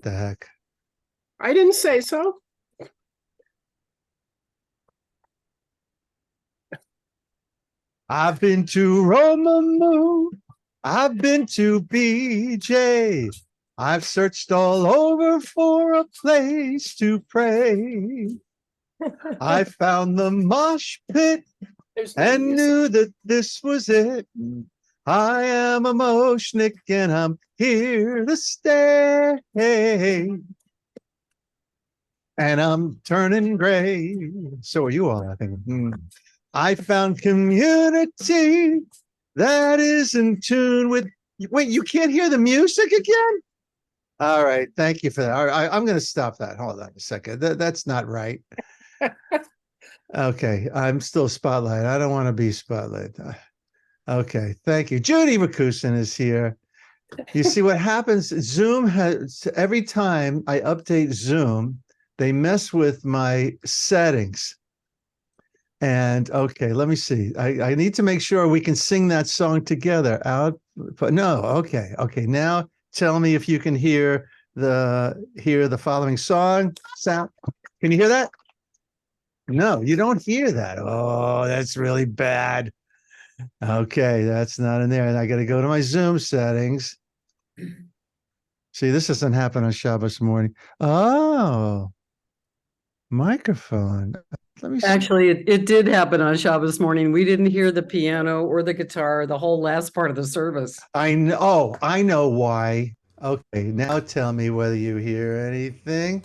The heck? I didn't say so. I've been to Romamu. I've been to BJ. I've searched all over for a place to pray. I found the mosh pit and knew that this was it. I am a Moshnik and I'm here to stay. And I'm turning gray. So are you all, I think. I found community that is in tune with. Wait, you can't hear the music again? All right, thank you for that. All right, I'm going to stop that. Hold on a second. That's not right. Okay, I'm still spotlight. I don't want to be spotlight. Okay, thank you. Judy McCuson is here. You see what happens? Zoom has, every time I update Zoom, they mess with my settings. And okay, let me see. I need to make sure we can sing that song together. But no, okay. Now tell me if you can hear the following song. Sound. Can you hear that? No, you don't hear that. Oh, that's really bad. Okay, that's not in there. And I got to go to my Zoom settings. See, this doesn't happen on Shabbos morning. Oh, microphone. Let me see. Actually, it did happen on Shabbos morning. We didn't hear the piano or the guitar, the whole last part of the service. I know. Oh, I know why. Okay, now tell me whether you hear anything.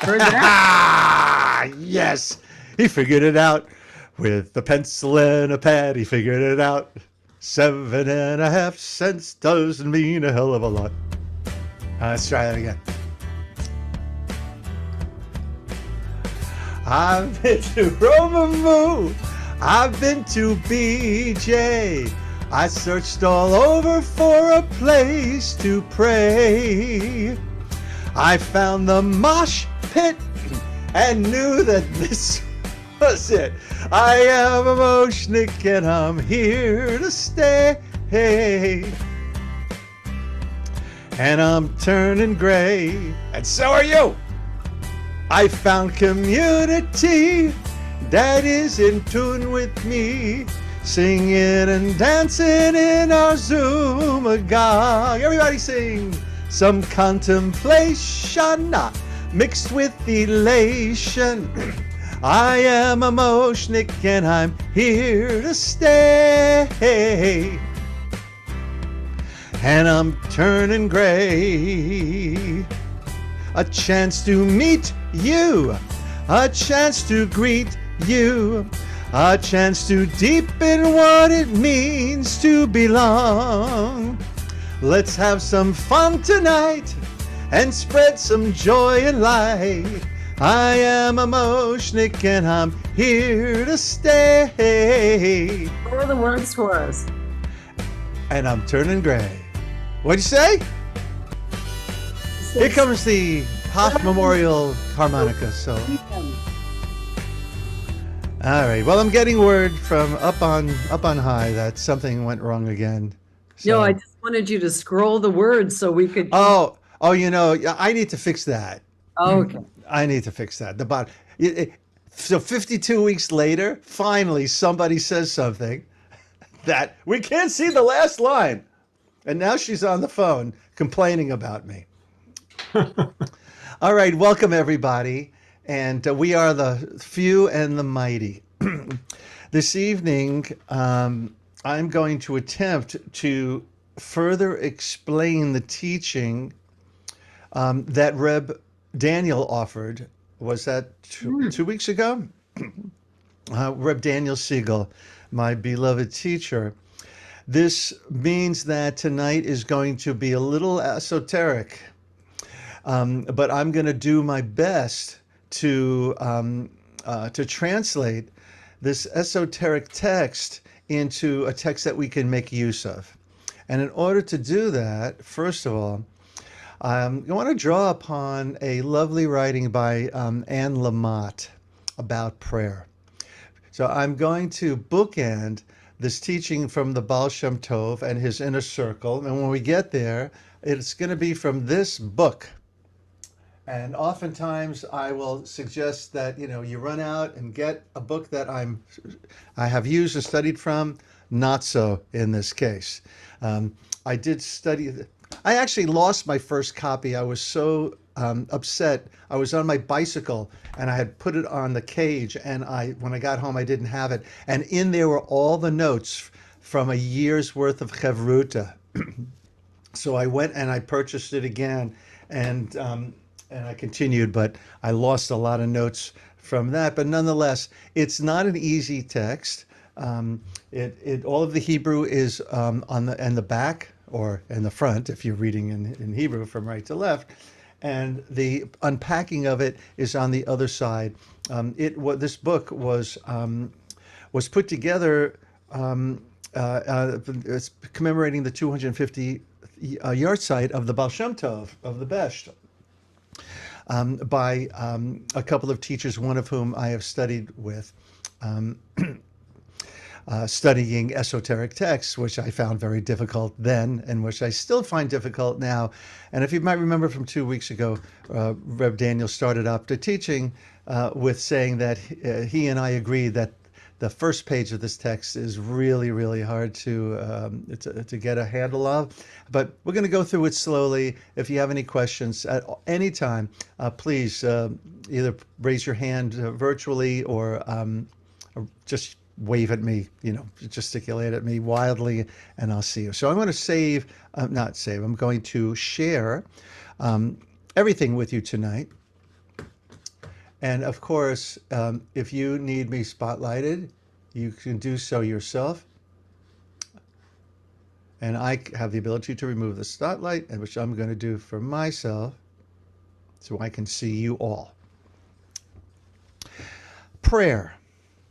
Heard that? Yes, he figured it out with a pencil and a pad. He figured it out. 7.5 cents doesn't mean a hell of a lot. Let's try that again. I've been to Romamu. I've been to BJ. I searched all over for a place to pray. I found the mosh pit and knew that this was it. I am a Moshnik and I'm here to stay. And I'm turning gray, and so are you. I found community that is in tune with me, singing and dancing in our Zoom agog. Everybody sing. Some contemplation mixed with elation. I am a Moshnik and I'm here to stay. And I'm turning gray. A chance to meet you, a chance to greet you, a chance to deepen what it means to belong. Let's have some fun tonight and spread some joy and light. I am a Moshnik and I'm here to stay. What are the words for us? And I'm turning gray. What'd you say? Here comes the Hoff Memorial Harmonica. So, all right. Well, I'm getting word from up on high that something went wrong again. So. No, I just wanted you to scroll the words so we could. Oh, you know, I need to fix that. Okay. I need to fix that. The bottom. So 52 weeks later, finally somebody says something that we can't see the last line, and now she's on the phone complaining about me. All right, welcome everybody, and we are the few and the mighty. This evening, I'm going to attempt to further explain the teaching that Reb Daniel offered. Was that 2 weeks ago? Reb Daniel Siegel, my beloved teacher. This means that tonight is going to be a little esoteric. But I'm going to do my best to translate this esoteric text into a text that we can make use of. And in order to do that, first of all, I want to draw upon a lovely writing by Anne Lamott about prayer. So I'm going to bookend this teaching from the Baal Shem Tov and his inner circle. And when we get there, It's going to be from this book. And oftentimes I will suggest that, you run out and get a book that I have used or studied from. Not so in this case. I did study. I actually lost my first copy. I was so upset. I was on my bicycle and I had put it on the cage, and when I got home, I didn't have it. And in there were all the notes from a year's worth of Chevruta. So I went and I purchased it again, and I continued, but I lost a lot of notes from that. But nonetheless, it's not an easy text. All of the Hebrew is on the back, or in the front if you're reading in Hebrew from right to left, and the unpacking of it is on the other side. This book was put together. It's commemorating the 250 yard site of the Baal Shem Tov of the BESHT. By a couple of teachers, one of whom I have studied with, studying esoteric texts, which I found very difficult then and which I still find difficult now. And if you might remember from 2 weeks ago, Rabbi Daniel started up the teaching with saying that he and I agree that the first page of this text is really, really hard to get a handle of. But we're going to go through it slowly. If you have any questions at any time, please either raise your hand virtually or just wave at me, gesticulate at me wildly, and I'll see you. So I'm going to I'm going to share everything with you tonight. And of course, if you need me spotlighted, you can do so yourself. And I have the ability to remove the spotlight, which I'm going to do for myself so I can see you all. Prayer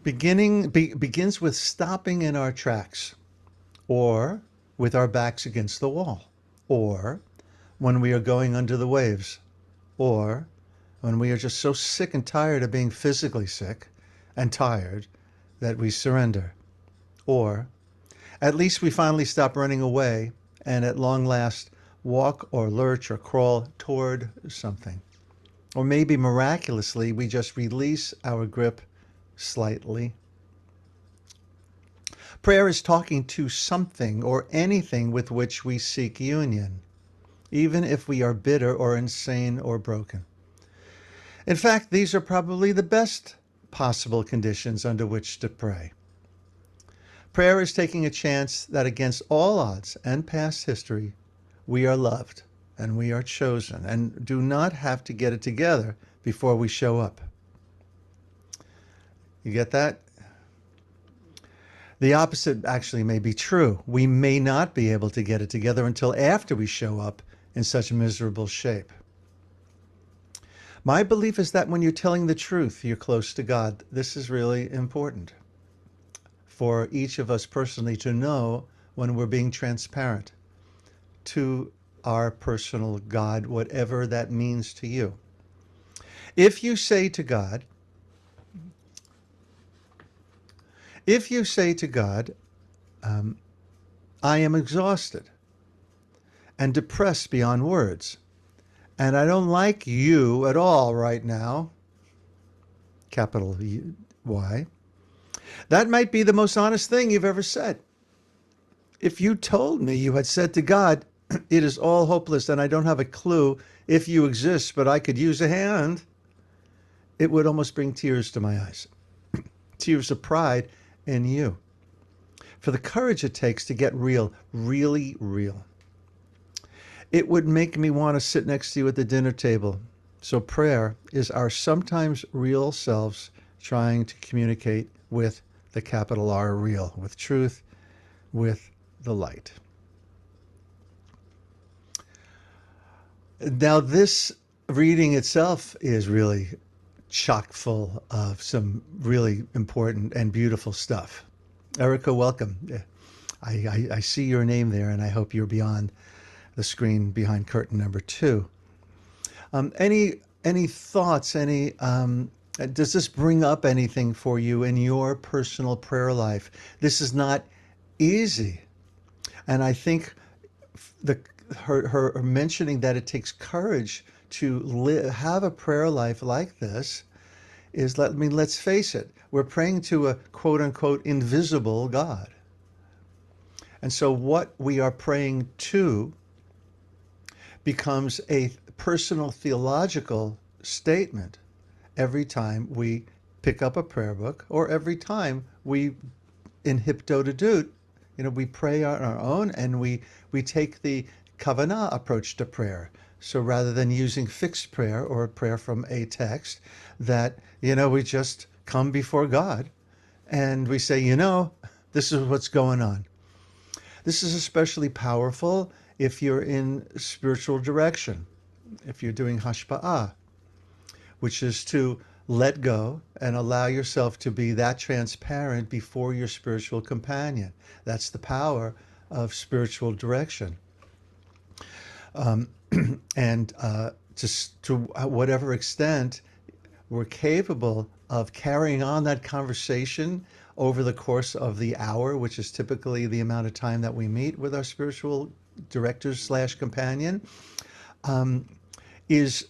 begins with stopping in our tracks, or with our backs against the wall, or when we are going under the waves, or when we are just so sick and tired of being physically sick and tired that we surrender. Or at least we finally stop running away and at long last walk or lurch or crawl toward something. Or maybe miraculously we just release our grip slightly. Prayer is talking to something or anything with which we seek union, even if we are bitter or insane or broken. In fact, these are probably the best possible conditions under which to pray. Prayer is taking a chance that against all odds and past history, we are loved and we are chosen and do not have to get it together before we show up. You get that? The opposite actually may be true. We may not be able to get it together until after we show up in such miserable shape. My belief is that when you're telling the truth, you're close to God. This is really important for each of us personally to know when we're being transparent to our personal God, whatever that means to you. If you say to God, I am exhausted and depressed beyond words, and I don't like you at all right now, capital Y, that might be the most honest thing you've ever said. If you told me you had said to God, it is all hopeless and I don't have a clue if you exist, but I could use a hand, it would almost bring tears to my eyes. Tears of pride in you. For the courage it takes to get real, really real. It would make me want to sit next to you at the dinner table. So prayer is our sometimes real selves trying to communicate with the capital R real, with truth, with the light. Now this reading itself is really chock full of some really important and beautiful stuff. Erica, welcome. I see your name there, and I hope you're beyond the screen behind curtain number 2. Any thoughts? Does this bring up anything for you in your personal prayer life? This is not easy, and I think her mentioning that it takes courage to have a prayer life like this is, let's face it, we're praying to a quote unquote invisible God. And so what we are praying to becomes a personal theological statement every time we pick up a prayer book, or every time we in Hipdodadut, we pray on our own, and we take the kavanah approach to prayer. So rather than using fixed prayer or a prayer from a text, that we just come before God and we say, this is what's going on. This is especially powerful if you're in spiritual direction, if you're doing hashpa'ah, which is to let go and allow yourself to be that transparent before your spiritual companion. That's the power of spiritual direction. And just to whatever extent we're capable of carrying on that conversation over the course of the hour, which is typically the amount of time that we meet with our spiritual director/companion, is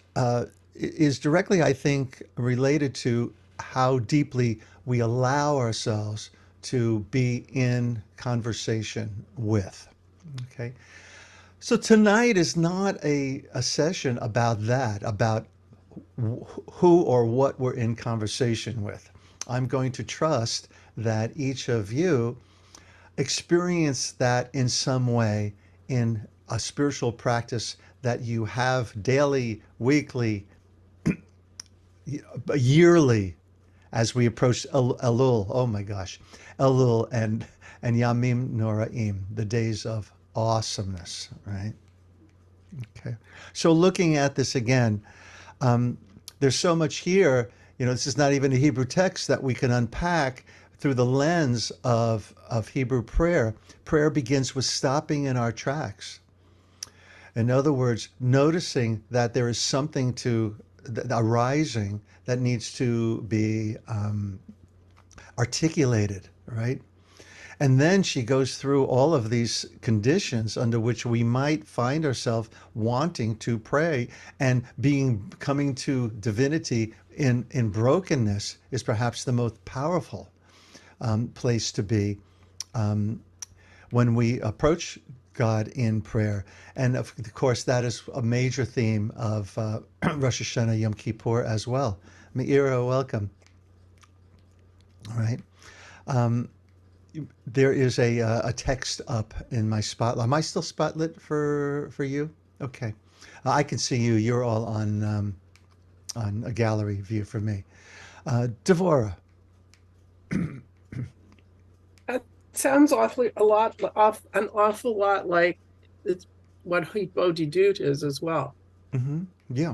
directly, I think, related to how deeply we allow ourselves to be in conversation with. Okay. So tonight is not a session about that, about who or what we're in conversation with. I'm going to trust that each of you experience that in some way in a spiritual practice that you have daily, weekly, yearly, as we approach Elul. Oh my gosh, Elul and Yamim Noraim, the days of awesomeness, right? Okay. So looking at this again, there's so much here. This is not even a Hebrew text that we can unpack through the lens of Hebrew prayer. Prayer begins with stopping in our tracks. In other words, noticing that there is something arising that needs to be articulated, right? And then she goes through all of these conditions under which we might find ourselves wanting to pray, and coming to divinity in brokenness is perhaps the most powerful place to be when we approach God in prayer. And of course, that is a major theme of Rosh Hashanah Yom Kippur as well. Meira, welcome. All right. There is a text up in my spotlight. Am I still spotlit for you? Okay. I can see you. You're all on a gallery view for me. Devorah. That sounds an awful lot like it's what Hipodidut is as well. Mm-hmm. Yeah.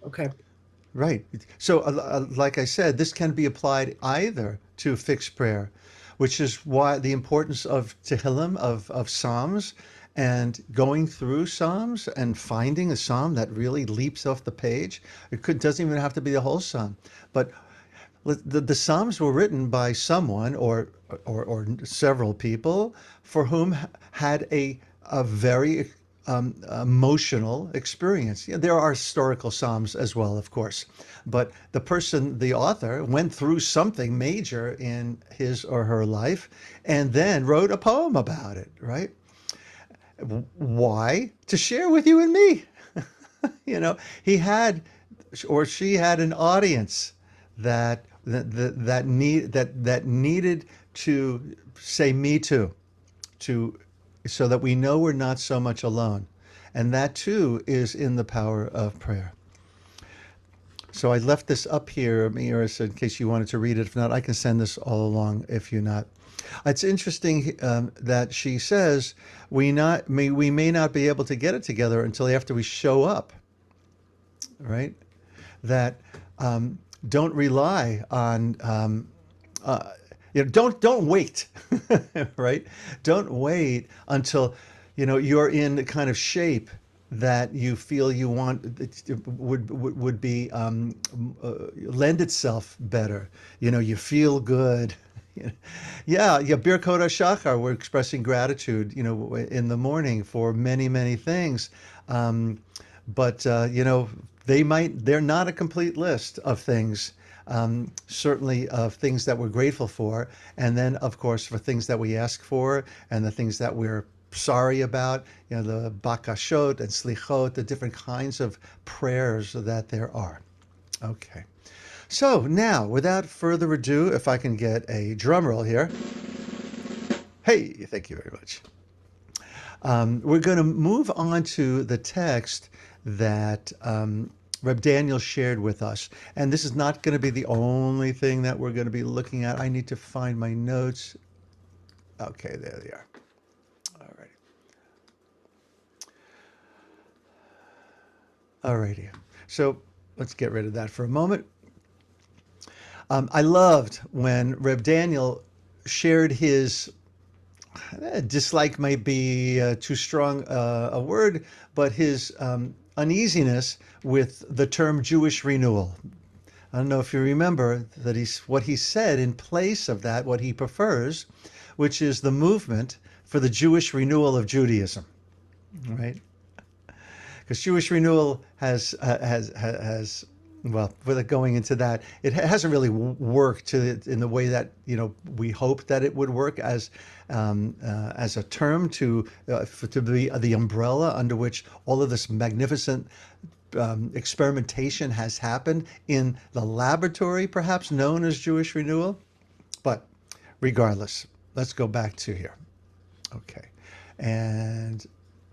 Okay. Right. So, like I said, this can be applied either to fixed prayer, which is why the importance of Tehillim, of Psalms, and going through Psalms and finding a Psalm that really leaps off the page. Doesn't even have to be the whole Psalm, but the Psalms were written by someone or several people for whom had a very emotional experience. Yeah, there are historical Psalms as well, of course, but the author, went through something major in his or her life and then wrote a poem about it, right? Why? To share with you and me. He had, or she had, an audience that needed to say me too, so that we know we're not so much alone. And that too is in the power of prayer. So I left this up here, Miris, in case you wanted to read it. If not, I can send this all along if you're not. It's interesting that she says we may not be able to get it together until after we show up, right? That don't rely on don't wait, right? Don't wait until you're in the kind of shape that you feel you want would be lend itself better. You feel good, Yeah, yeah. Birkot HaShachar, we're expressing gratitude, in the morning for many, many things. Um, but they're not a complete list of things. Certainly of things that we're grateful for, and then of course for things that we ask for, and the things that we're sorry about. The bakashot and slichot, the different kinds of prayers that there are. Okay. So now, without further ado, if I can get a drum roll here. Hey, thank you very much. We're going to move on to the text that Reb Daniel shared with us. And this is not going to be the only thing that we're going to be looking at. I need to find my notes. Okay, there they are. All righty. All righty. So let's get rid of that for a moment. I loved when Reb Daniel shared his dislike might be too strong a word, but his uneasiness with the term Jewish renewal. I don't know if you remember that what he said in place of that, what he prefers, which is the movement for the Jewish renewal of Judaism, right? Because Jewish renewal has well, without going into that, it hasn't really worked in the way that we hoped that it would work as a term to be the umbrella under which all of this magnificent experimentation has happened in the laboratory, perhaps known as Jewish renewal. But regardless, let's go back to here. Okay, and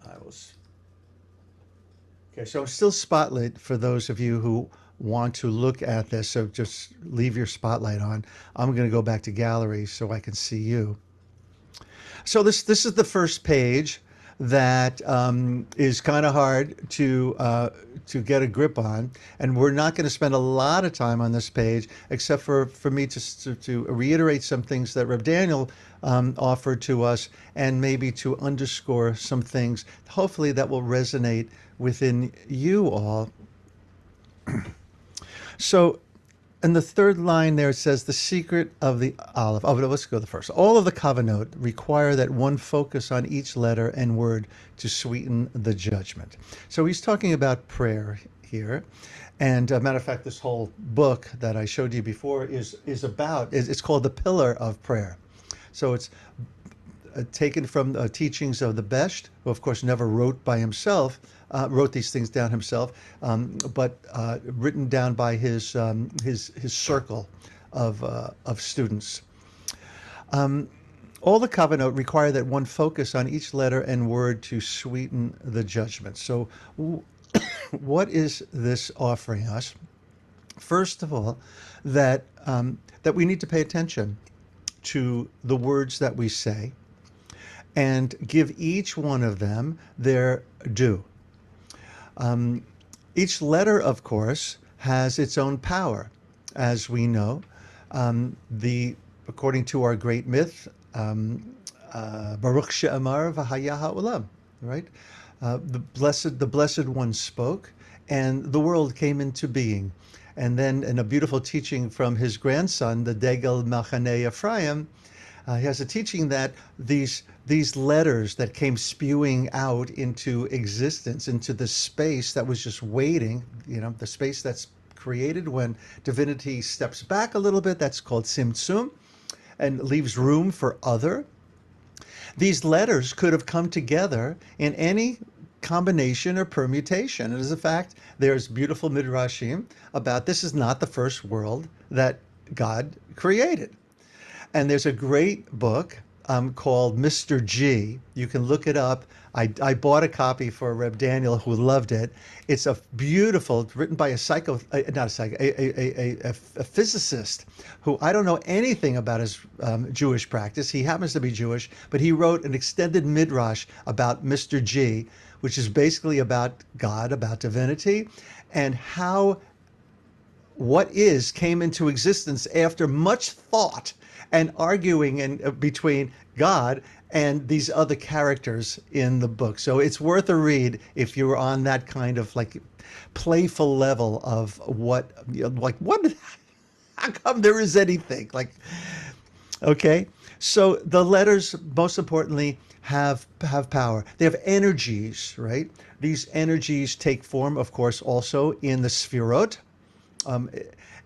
I was. Okay, so I'm still spotlight for those of you who want to look at this. So just leave your spotlight on. I'm going to go back to gallery so I can see you. So this is the first page that is kind of hard to get a grip on, and we're not going to spend a lot of time on this page, except for me to reiterate some things that Reb Daniel offered to us, and maybe to underscore some things, hopefully that will resonate within you all. So in the third line there, it says, the secret of the olive. Oh, let's go the first. All of the kavanot require that one focus on each letter and word to sweeten the judgment. So he's talking about prayer here. And a matter of fact, this whole book that I showed you before is it's called The Pillar of Prayer. So it's taken from teachings of the BESHT, who of course never wrote by himself, wrote these things down himself, but written down by his circle of students. All the kavanot require that one focus on each letter and word to sweeten the judgment. So what is this offering us? First of all, that we need to pay attention to the words that we say and give each one of them their due. Each letter, of course, has its own power, as we know. According to our great myth, Baruch she'amar v'haya ha'olam, right? The blessed one spoke, and the world came into being. And then, in a beautiful teaching from his grandson, the Degel Machaneh Ephraim, he has a teaching that these letters that came spewing out into existence, into the space that was just waiting, the space that's created when divinity steps back a little bit, that's called Tzimtzum, and leaves room for other. These letters could have come together in any combination or permutation. And as a fact, there's beautiful midrashim about this is not the first world that God created. And there's a great book called Mr. G. You can look it up. I bought a copy for Reb Daniel, who loved it. It's written by a physicist who I don't know anything about his Jewish practice. He happens to be Jewish, but he wrote an extended midrash about Mr. G, which is basically about God, about divinity, and how what is came into existence after much thought and arguing between God and these other characters in the book. So it's worth a read if you're on that kind of playful level of what, how come there is anything? Okay, so the letters, most importantly, have power. They have energies, right? These energies take form, of course, also in the sphirot, um,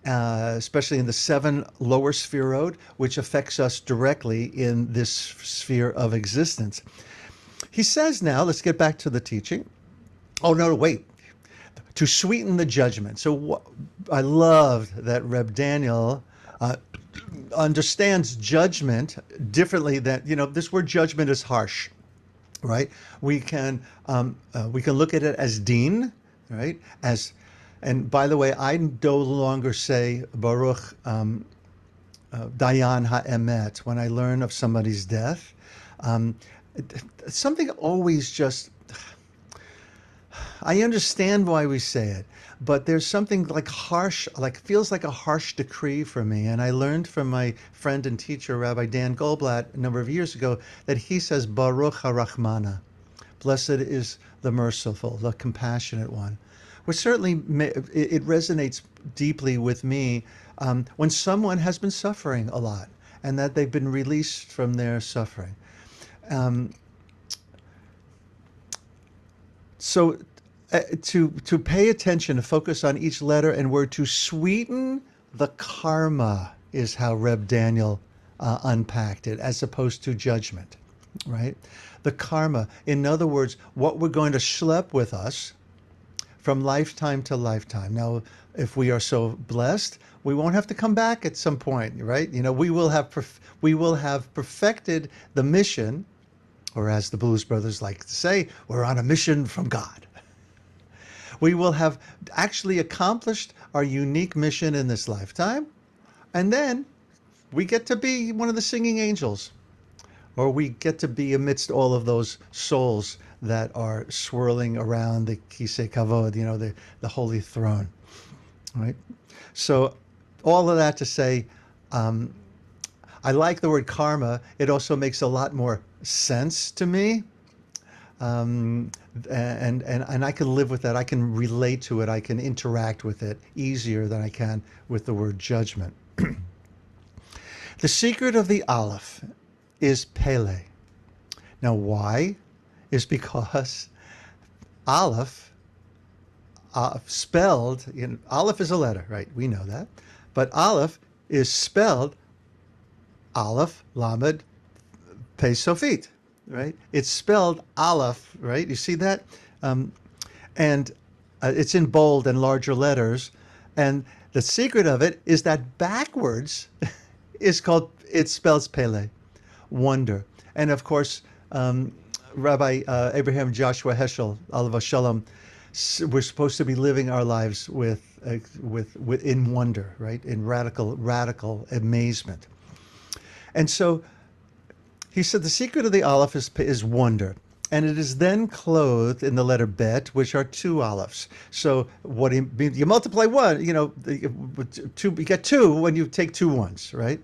especially in the seven lower sphirot, which affects us directly in this sphere of existence. He says now, let's get back to the teaching. Oh, no, wait. To sweeten the judgment. So I loved that Reb Daniel understands judgment differently than, this word judgment is harsh, right? We can look at it as deen, right? And by the way, I no longer say Baruch Dayan Ha'emet when I learn of somebody's death. Um, Something always just, I understand why we say it, but there's something like harsh, like feels like a harsh decree for me. And I learned from my friend and teacher, Rabbi Dan Goldblatt, a number of years ago, that he says, Baruch HaRachmana, blessed is the merciful, the compassionate one. Which certainly, it resonates deeply with me when someone has been suffering a lot and that they've been released from their suffering. Um, so to pay attention, to focus on each letter and word, to sweeten the karma is how Reb Daniel unpacked it, as opposed to judgment, right? The karma, in other words, what we're going to schlep with us from lifetime to lifetime. Now, if we are so blessed, we won't have to come back at some point, right? We will have perfected the mission, or as the Blues Brothers like to say, we're on a mission from God. We will have actually accomplished our unique mission in this lifetime, and then we get to be one of the singing angels, or we get to be amidst all of those souls that are swirling around the Kisei Kavod, the holy throne, right? So all of that to say, I like the word karma. It also makes a lot more sense to me. And I can live with that. I can relate to it. I can interact with it easier than I can with the word judgment. The secret of the Aleph is Pele. Now, why? Is because Aleph, spelled, Aleph is a letter, right? We know that. But Aleph is spelled Aleph, Lamed, Pe Sofit, right? It's spelled Aleph, right? You see that? And it's in bold and larger letters. And the secret of it is that backwards it spells Pele, wonder. And of course, Rabbi Abraham Joshua Heschel, Alav Shalom, we're supposed to be living our lives with in wonder, right? In radical amazement. And so he said the secret of the Aleph is wonder. And it is then clothed in the letter Bet, which are two Alephs. So what you multiply one, two, you get two when you take two ones, right?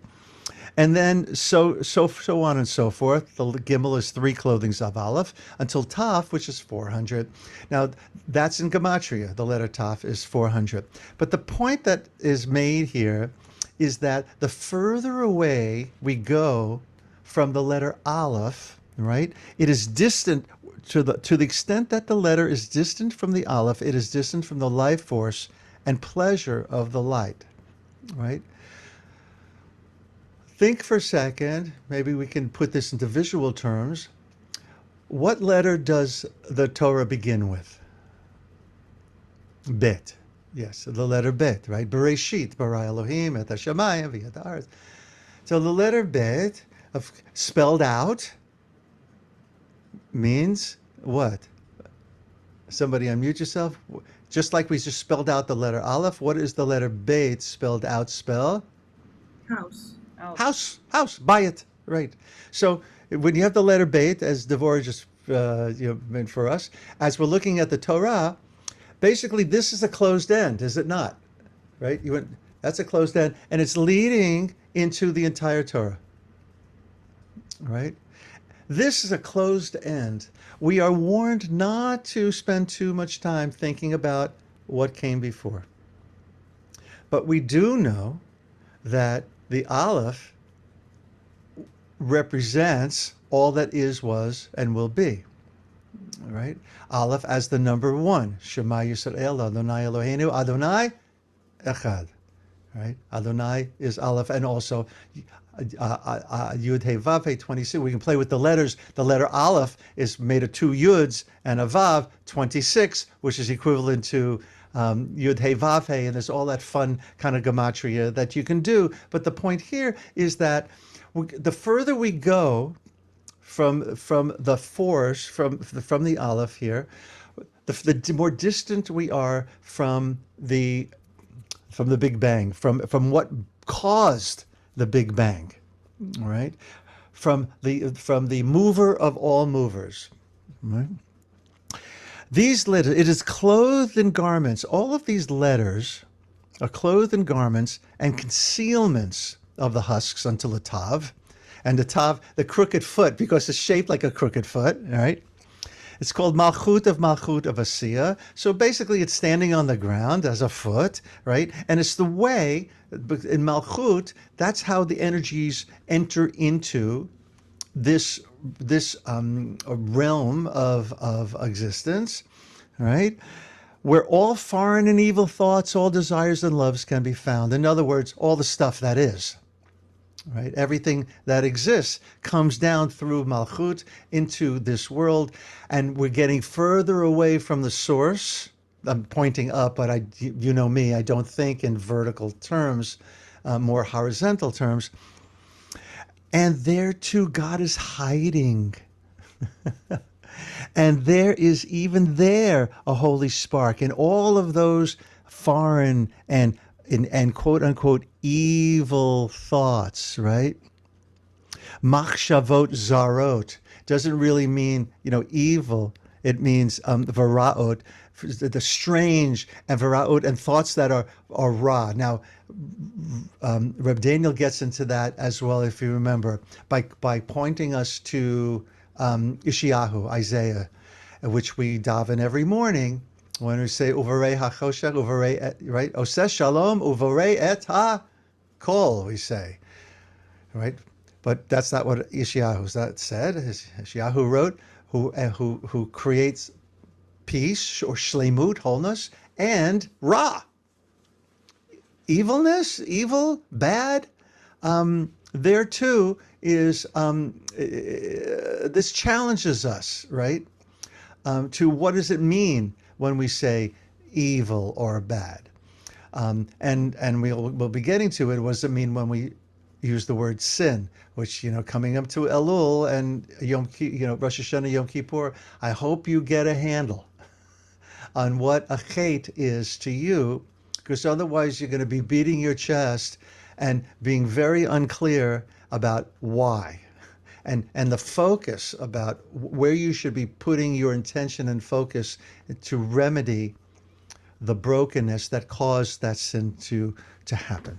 And then so on and so forth. The Gimel is 3 clothings of Aleph until Taf, which is 400. Now that's in Gematria. The letter Taf is 400. But the point that is made here is that the further away we go from the letter Aleph, right? It is distant to the extent that the letter is distant from the Aleph. It is distant from the life force and pleasure of the light, right? Think for a second, maybe we can put this into visual terms. What letter does the Torah begin with? Bet. Yes, the letter Bet, right? Bereshit, bara Elohim, et hashamayim, v'yet haaretz. So the letter Bet, spelled out, means what? Somebody unmute yourself. Just like we just spelled out the letter Aleph, what is the letter Bet spelled out spell? House. House, buy it, right? So when you have the letter Beit, as Devorah just meant for us, as we're looking at the Torah, basically this is a closed end, is it not? Right? That's a closed end, and it's leading into the entire Torah, right? This is a closed end. We are warned not to spend too much time thinking about what came before, but we do know that the Aleph represents all that is, was, and will be. Right? Aleph as the number one. Shema Yisrael, Adonai Eloheinu, Adonai Echad. Right? Adonai is Aleph, and also Yud He Vav He 26. We can play with the letters. The letter Aleph is made of two Yuds and a Vav, 26, which is equivalent to Yud He Vav He, and there's all that fun kind of gematria that you can do. But the point here is that the further we go from the force, from the Aleph here, the more distant we are from the Big Bang, from what caused the Big Bang, right? From the mover of all movers, right? These letters, it is clothed in garments. All of these letters are clothed in garments and concealments of the husks until the tav, and the tav, the crooked foot, because it's shaped like a crooked foot, right? It's called Malchut of Asiya. So basically it's standing on the ground as a foot, right? And it's the way, in Malchut, that's how the energies enter into this realm of existence, right? Where all foreign and evil thoughts, all desires and loves can be found. In other words, all the stuff that is. Right, everything that exists comes down through Malchut into this world, and we're getting further away from the source. I'm pointing up, but you know me, I don't think in vertical terms, more horizontal terms. And there too, God is hiding. And there is even there a holy spark in all of those foreign and quote unquote evil thoughts, right? Machshavot zarot doesn't really mean, evil. It means varaot, the strange, and varaot, and thoughts that are ra. Now, Rabbi Daniel gets into that as well, if you remember, by pointing us to Ishayahu, Isaiah, which we daven every morning. When we say uvarei hachoshech, uvarei, right? Oseh shalom, uvarei et ha-kol, we say, right? But that's not what Ishayahu said. Ishayahu wrote, who creates peace or shlemut, wholeness, and ra, evilness, evil, bad. There too is this challenges us, right? To what does it mean when we say evil or bad, and we'll be getting to it. What does it mean when we use the word sin? Which, coming up to Elul and Rosh Hashanah, Yom Kippur, I hope you get a handle on what a chet is to you, because otherwise you're going to be beating your chest and being very unclear about why. And the focus about where you should be putting your intention and focus to remedy the brokenness that caused that sin to happen.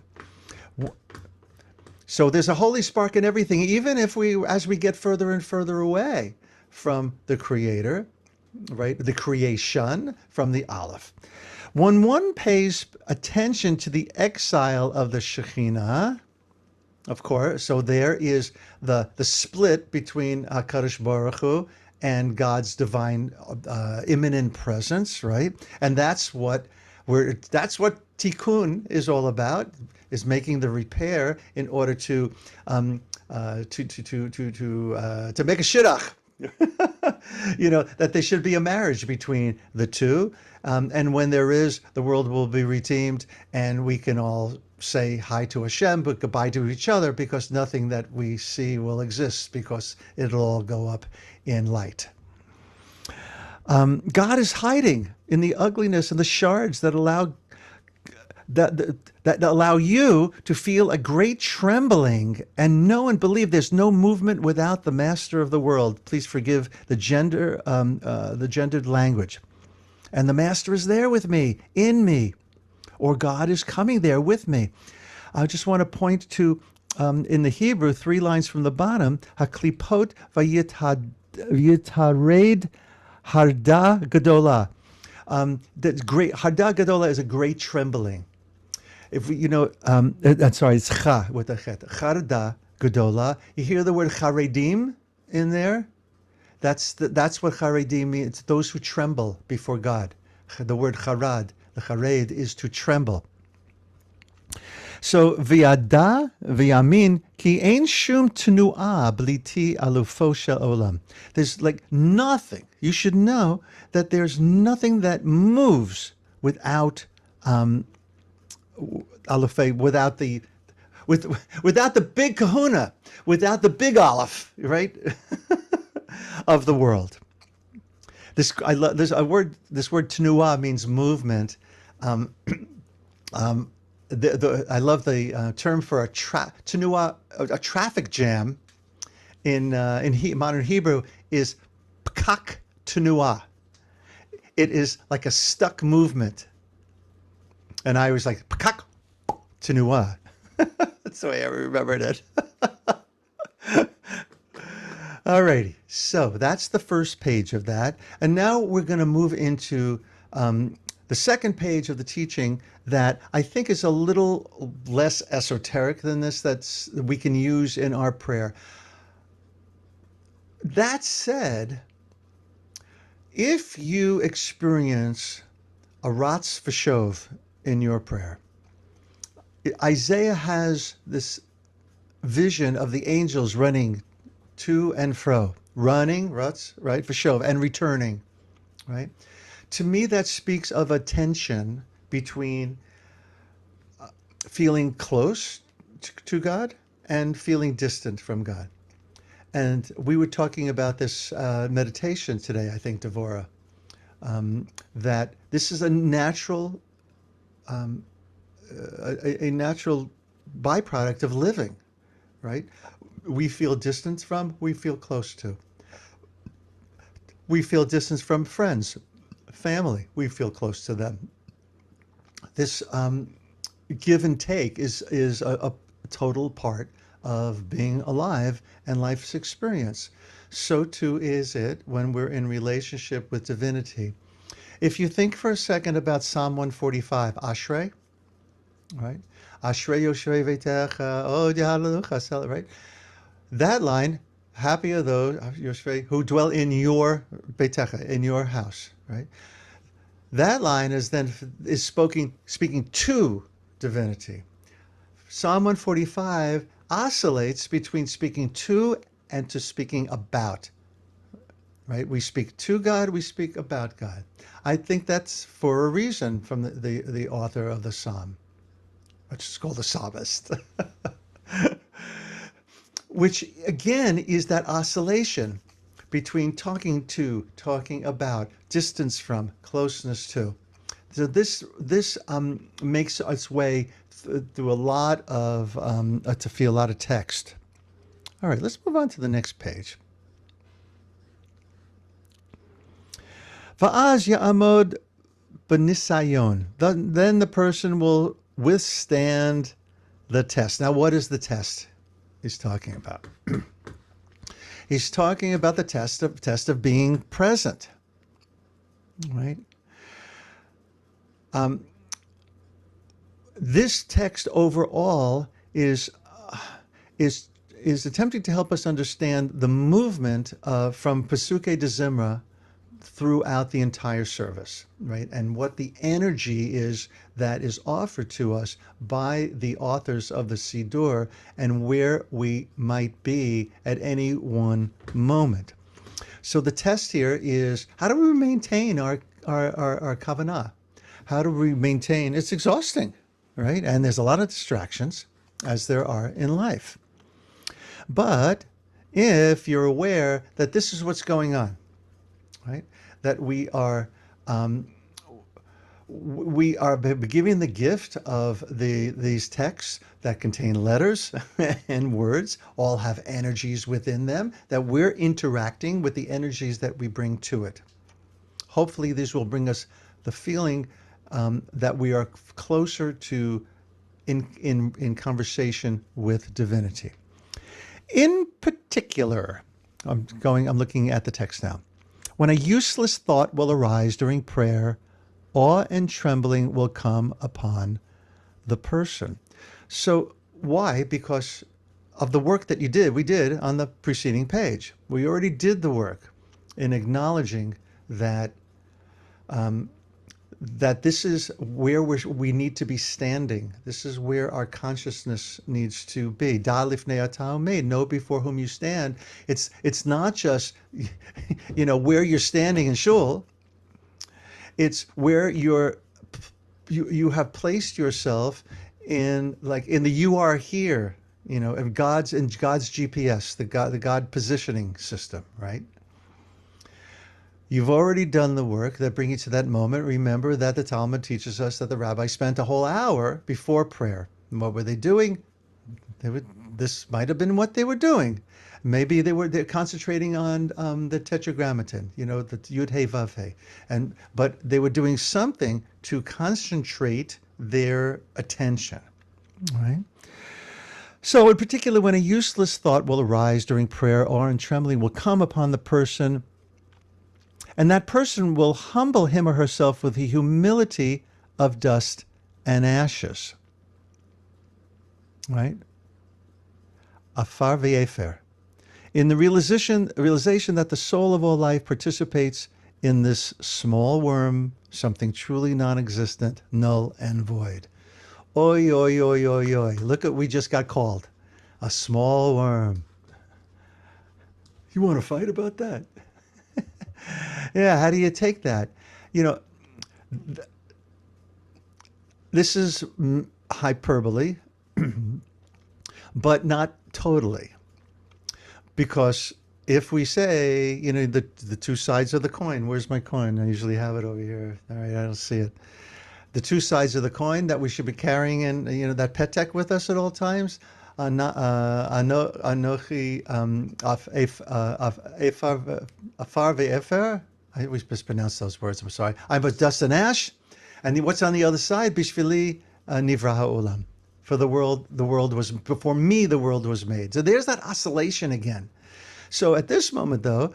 So there's a holy spark in everything, even as we get further and further away from the Creator, right? The creation from the Aleph. When one pays attention to the exile of the Shekhinah, of course, so there is the split between HaKadosh Baruch Hu and God's divine immanent presence, right? And that's what tikkun is all about, is making the repair in order to make a shidduch. That there should be a marriage between the two, and when there is, the world will be redeemed, and we can all say hi to Hashem, but goodbye to each other, because nothing that we see will exist, because it'll all go up in light. God is hiding in the ugliness and the shards that allow you to feel a great trembling and know and believe there's no movement without the master of the world. Please forgive the gendered language. And the master is there with me, in me, or God is coming there with me. I just want to point to, in the Hebrew, 3 lines from the bottom, Haklipot v'yitared harda gadola. That's great. Harda gadola is a great trembling. If we, I'm sorry, it's cha with a chet. Charda, Gedola. You hear the word charedim in there? That's what charedim means. It's those who tremble before God. The word charad, the chared, is to tremble. So viada viamin ki ein shum tnuah bliti alufo shel olam. There's like nothing. You should know that there's nothing that moves without alufe, without the big kahuna, without the big aleph, right? Of the world. This I love. There's a word. This word tnuah means movement. I love the term for a tnuah, a traffic jam in modern Hebrew is pkak tnuah. It is like a stuck movement, and I was like pkak tnuah. That's the way I remembered it. Alrighty, so that's the first page of that. And now we're going to move into the second page of the teaching that I think is a little less esoteric than this, that we can use in our prayer. That said, if you experience a ratz v'shov in your prayer, Isaiah has this vision of the angels running to and fro, running, ratz, right, v'shov, and returning, right? To me, that speaks of a tension between feeling close to God and feeling distant from God. And we were talking about this meditation today, I think, Devorah, that this is a natural, a natural byproduct of living, right? We feel distance from, we feel close to. We feel distance from friends, family, we feel close to them. This give and take is a total part of being alive and life's experience. So too is it when we're in relationship with divinity. If you think for a second about Psalm 145, Ashrei, right? Ashrei Yoshrei Veitecha, Od Yahalucha, right? That line, happy are those who dwell in your beitecha, in your house, right? That line is speaking to divinity. Psalm 145 oscillates between speaking to and to speaking about, right? We speak to God, we speak about God. I think that's for a reason from the author of the psalm, which is called the psalmist. Which again is that oscillation between talking to, talking about, distance from, closeness to. So this makes its way through a lot of a lot of text. All right, let's move on to the next page. Va'az ya'amod b'nisayon. Then the person will withstand the test. Now, what is the test he's talking about? He's talking about the test of being present, right? This text overall is attempting to help us understand the movement from Pesuke de Zimra throughout the entire service, right? And what the energy is that is offered to us by the authors of the Siddur and where we might be at any one moment. So the test here is, how do we maintain our kavanah? How do we maintain? It's exhausting, right? And there's a lot of distractions, as there are in life. But if you're aware that this is what's going on, right? That we are giving the gift of these texts that contain letters and words, all have energies within them, that we're interacting with the energies that we bring to it. Hopefully these will bring us the feeling that we are closer to in conversation with divinity. In particular, I'm looking at the text now. When a useless thought will arise during prayer, awe and trembling will come upon the person. So why? Because of the work that we did on the preceding page. We already did the work in acknowledging that that this is where we need to be standing. This is where our consciousness needs to be. Da lifnei ata umed, know before whom you stand. It's not just where you're standing in shul. It's where you have placed yourself in the you are here, in God's GPS, the God positioning system, right? You've already done the work that brings you to that moment. Remember that the Talmud teaches us that the rabbi spent a whole hour before prayer. And what were they doing? This might have been what they were doing. Maybe they're concentrating on the tetragrammaton, the Yud Hey Vav Hey, but they were doing something to concentrate their attention, right? So, in particular, when a useless thought will arise during prayer or in trembling will come upon the person, and that person will humble him or herself with the humility of dust and ashes. Right? Afar ve'efer. In the realization that the soul of all life participates in this small worm, something truly non-existent, null and void. Oi, oi, oi, oi, oi. Look at, we just got called. A small worm. You want to fight about that? Yeah, how do you take that? This is hyperbole, but not totally. Because if we say, the two sides of the coin, where's my coin? I usually have it over here. All right, I don't see it. The two sides of the coin that we should be carrying in, that petek with us at all times. Anochi afar ve'efer. I always mispronounce those words. I'm sorry. I'm but dust and ash. And what's on the other side? Bishvili nivra ha'olam. For the world was, before me, the world was made. So there's that oscillation again. So at this moment, though,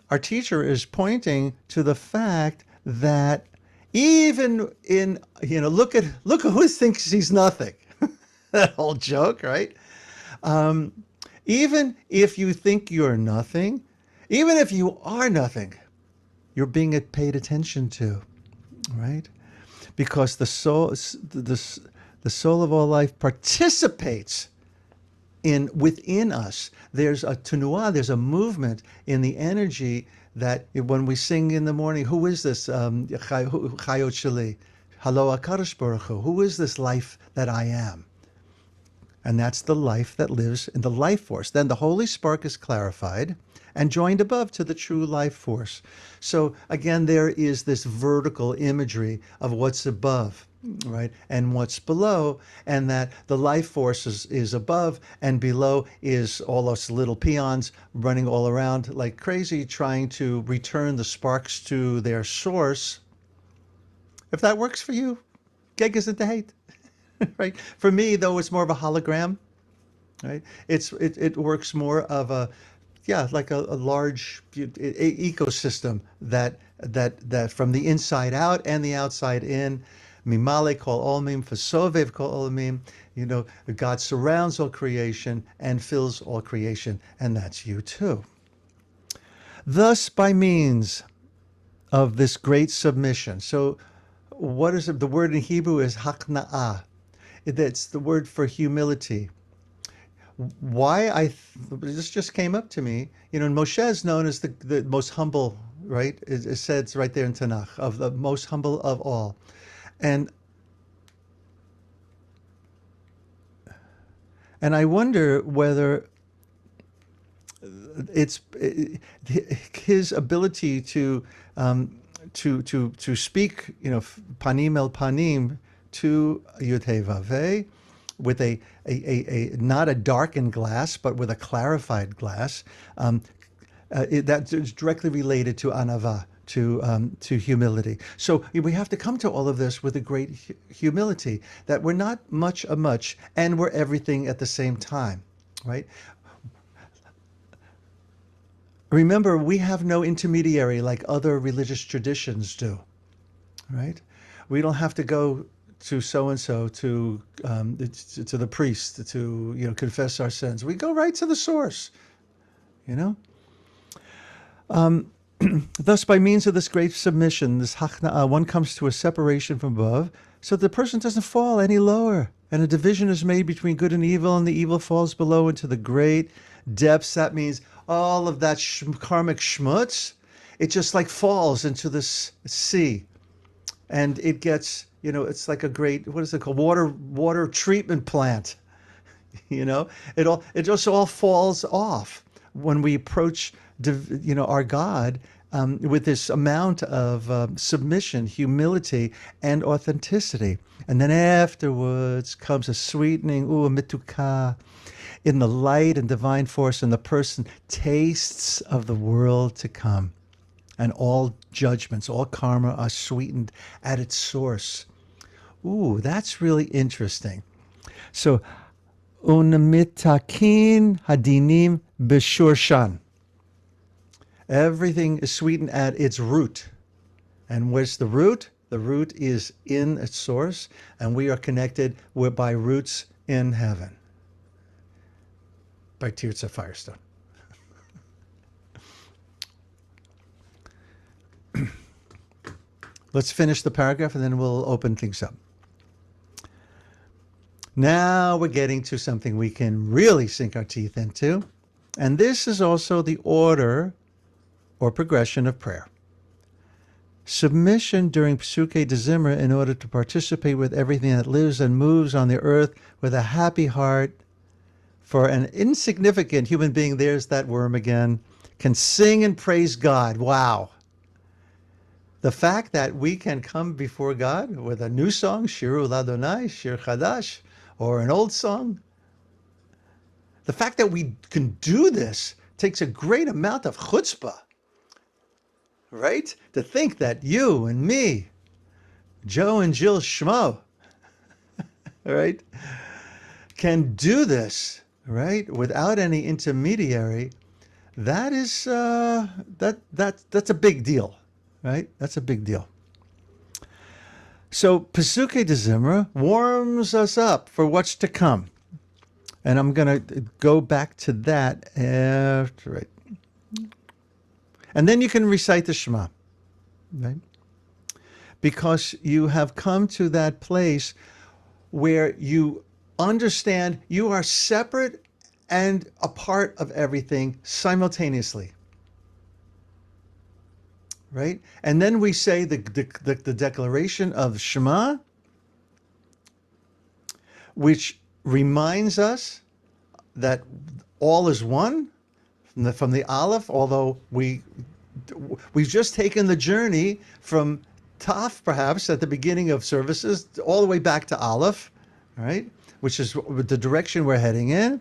our teacher is pointing to the fact that even in, look at who thinks he's nothing. That whole joke, right? Even if you think you're nothing, even if you are nothing, you're being paid attention to, right? Because the soul of all life participates within us. There's a tenuah, there's a movement in the energy that when we sing in the morning, who is this? Chayot Shali, Halo HaKadosh Baruch Hu. Who is this life that I am? And that's the life that lives in the life force. Then the holy spark is clarified and joined above to the true life force. So again, there is this vertical imagery of what's above, right, and what's below, and that the life force is above, and below is all those little peons running all around like crazy, trying to return the sparks to their source. If that works for you, Geg isn't the hate. Right? For me, though, it's more of a hologram. Right? It works more of like a large ecosystem that from the inside out and the outside in. Mimale kol olmim, fasovev kol olmim. God surrounds all creation and fills all creation, and that's you too. Thus, by means of this great submission. So, what is it? The word in Hebrew is hakna'ah. That's the word for humility. Why this just came up to me. Moshe is known as the most humble, right? It says right there in Tanakh, of the most humble of all. And I wonder whether it's his ability to speak, panim el panim, to Yud Hey Vav Hey, with a not a darkened glass, but with a clarified glass. That is directly related to anava, to humility. So we have to come to all of this with a great humility, that we're not much a much, and we're everything at the same time, right? Remember, we have no intermediary like other religious traditions do, right? We don't have to go so and so to the priest to confess our sins. We go right to the source. Thus, by means of this great submission, this hachna'ah, one comes to a separation from above, so the person doesn't fall any lower, and a division is made between good and evil, and the evil falls below into the great depths. That means all of that karmic schmutz, it just like falls into this sea, and it gets, it's like a great, what is it called, water treatment plant. It just all falls off when we approach our God with this amount of submission, humility, and authenticity. And then afterwards comes a sweetening, a mituka, in the light and divine force, and the person tastes of the world to come. And all judgments, all karma are sweetened at its source. Ooh, that's really interesting. So, unamitakin hadinim beshurshan. Everything is sweetened at its root. And where's the root? The root is in its source, and we are connected by roots in heaven. By Tirza Firestone. Let's finish the paragraph and then we'll open things up. Now we're getting to something we can really sink our teeth into. And this is also the order or progression of prayer. Submission during Psuke de Zimra in order to participate with everything that lives and moves on the earth with a happy heart. For an insignificant human being, there's that worm again, can sing and praise God. Wow. The fact that we can come before God with a new song, Shiru Ladonai, Shir Chadash, or an old song. The fact that we can do this takes a great amount of chutzpah, right? To think that you and me, Joe and Jill Schmo, right, can do this, right, without any intermediary. That is that's a big deal, right? That's a big deal. So Pesuke de Zimra warms us up for what's to come. And I'm going to go back to that after, right? And then you can recite the Shema, right? Because you have come to that place where you understand you are separate and a part of everything simultaneously. Right? And then we say the declaration of Shema, which reminds us that all is one from the Aleph, although we've just taken the journey from Taf, perhaps, at the beginning of services, all the way back to Aleph, right? Which is the direction we're heading in.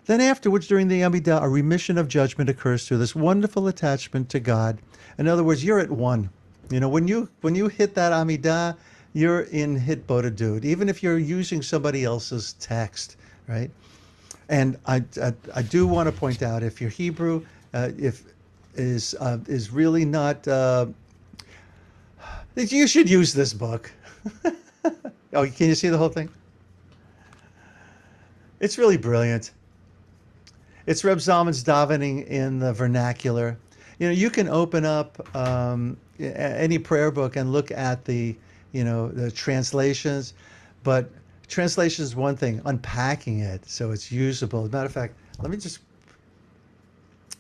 Then afterwards, during the Amidah, a remission of judgment occurs through this wonderful attachment to God. In other words, you're at one. When you hit that Amidah, you're in hit Bodadud, even if you're using somebody else's text, right? And I do want to point out, if your Hebrew is really not, you should use this book. Oh, can you see the whole thing? It's really brilliant. It's Reb Zalman's davening in the vernacular. You can open up any prayer book and look at the translations, but translation is one thing, unpacking it so it's usable. As a matter of fact, let me just,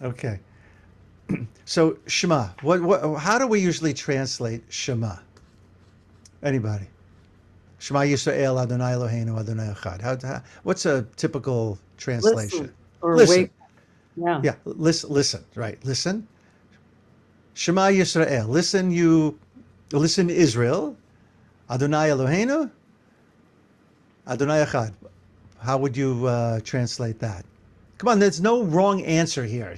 okay. So Shema, how do we usually translate Shema? Anybody? Shema Yisrael Adonai Eloheinu Adonai Echad. What's a typical translation? Listen. Yeah. Yeah. Listen. Right. Listen. Shema Yisrael. Listen, Israel. Adonai Eloheinu. Adonai Echad. How would you translate that? Come on, there's no wrong answer here.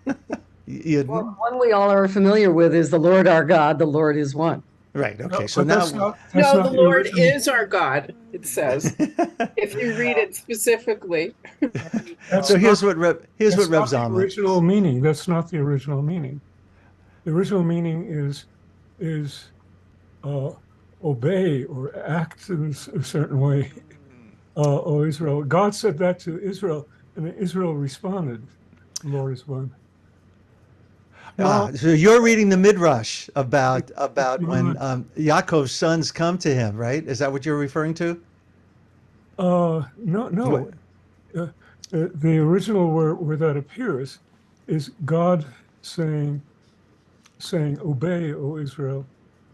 Well, one we all are familiar with is the Lord our God, the Lord is one. Right. Okay. No, So but now. that's not the the Lord original- is our God, it says, if you read it specifically. So here's what Reb That's not the Zalman. original meaning. That's not the original meaning. The original meaning is obey or act in a certain way, O Israel. God said that to Israel, and Israel responded, "The Lord is one." So you're reading the Midrash about when not. Yaakov's sons come to him, right? Is that what you're referring to? No, What? no. The original where that appears is God saying, "Obey, O Israel,"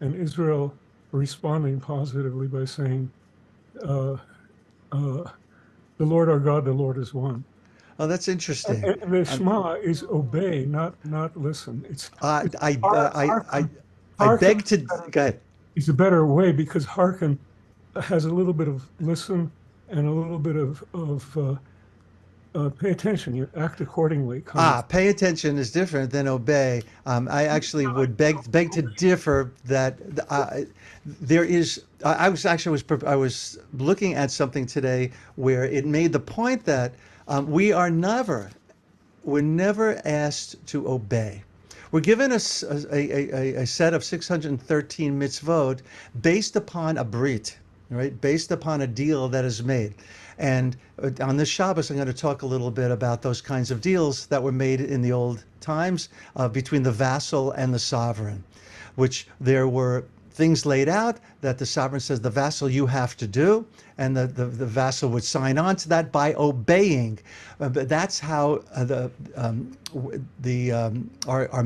and Israel responding positively by saying, uh, uh, "The Lord our God, the Lord is one." Oh, that's interesting. And the Um, Shema is obey, not listen. I It's I I I hearken. I Hearken beg to go ahead. is a better way because hearken has a little bit of listen and a little bit of pay attention. You act accordingly, kind of. Pay attention is different than obey. I actually would beg to differ that there is. I was actually I was looking at something today where it made the point that we're never asked to obey. We're given a set of 613 mitzvot based upon a brit, right? Based upon a deal that is made. And on this Shabbos, I'm going to talk a little bit about those kinds of deals that were made in the old times between the vassal and the sovereign, which there were things laid out that the sovereign says the vassal you have to do, and the vassal would sign on to that by obeying. But that's how our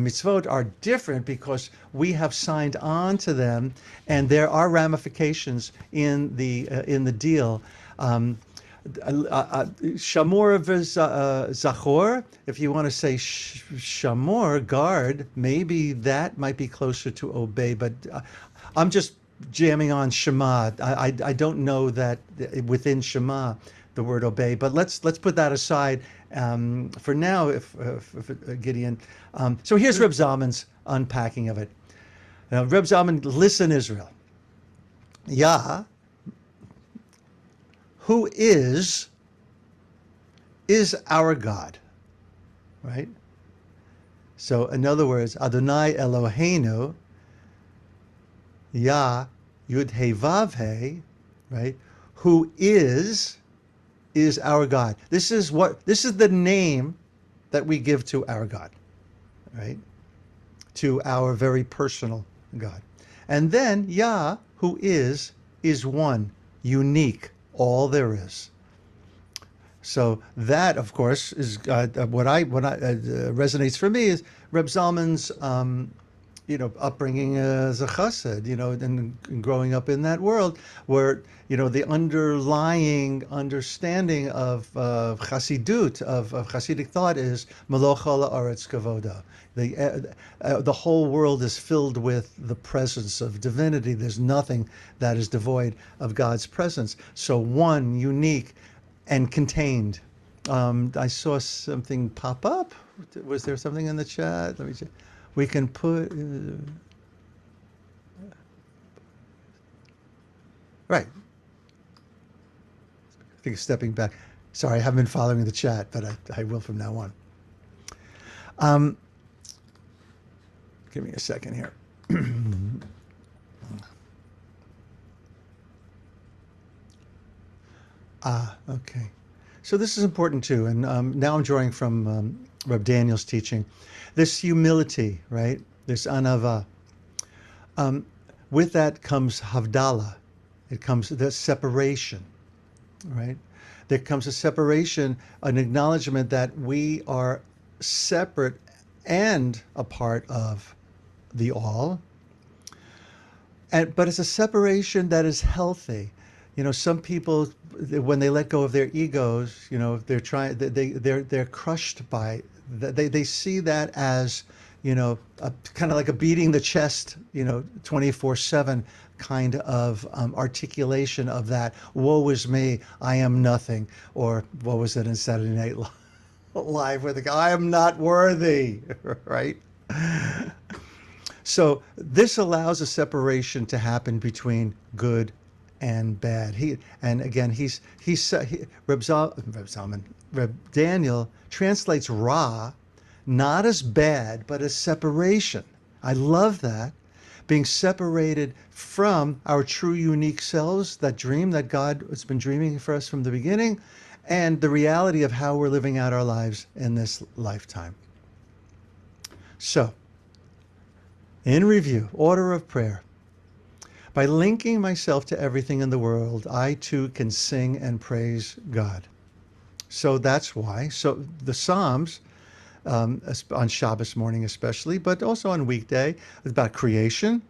mitzvot are different because we have signed on to them, and there are ramifications in the deal. Shamor Zachor, if you want to say Shamor, guard, maybe that might be closer to obey, but I'm just jamming on Shema. I don't know that within Shema the word obey, but let's put that aside for now. If Gideon, so here's Reb Zalman's unpacking of it. Now, Reb Zalman, listen, Israel. Yah, who is our God, right? So in other words, Adonai Eloheinu, Yah, Yud He Vav He, right? Who is our God. This is the name that we give to our God, right? To our very personal God. And then Yah, who is one, unique, all there is. So that, of course, is what resonates for me is Reb Zalman's, upbringing as a chassid, and growing up in that world where, the underlying understanding of chassidut, of chassidic thought is Maloch ha'aretz kavoda. The whole world is filled with the presence of divinity. There's nothing that is devoid of God's presence. So one, unique, and contained. I saw something pop up. Was there something in the chat? Let me check. We can put right. I think stepping back. Sorry, I haven't been following the chat, but I will from now on. Give me a second here. Okay. So this is important too, and now I'm drawing from Rabbi Daniel's teaching. This humility, right? This anava. With that comes havdalah. It comes the separation, right? There comes a separation, an acknowledgement that we are separate and a part of the all. But it's a separation that is healthy. Some people, when they let go of their egos, they're crushed by that. They see that as, kind of like a beating the chest, 24/7 kind of articulation of that. Woe is me, I am nothing. Or what was it in Saturday Night Live where the guy, I am not worthy, right? So this allows a separation to happen between good and bad. Reb Daniel translates ra not as bad, but as separation. I love that being separated from our true unique selves, that dream that God has been dreaming for us from the beginning, and the reality of how we're living out our lives in this lifetime. So, in review, order of prayer. By linking myself to everything in the world, I too can sing and praise God. So that's why. So the Psalms, on Shabbos morning especially, but also on weekday, is about creation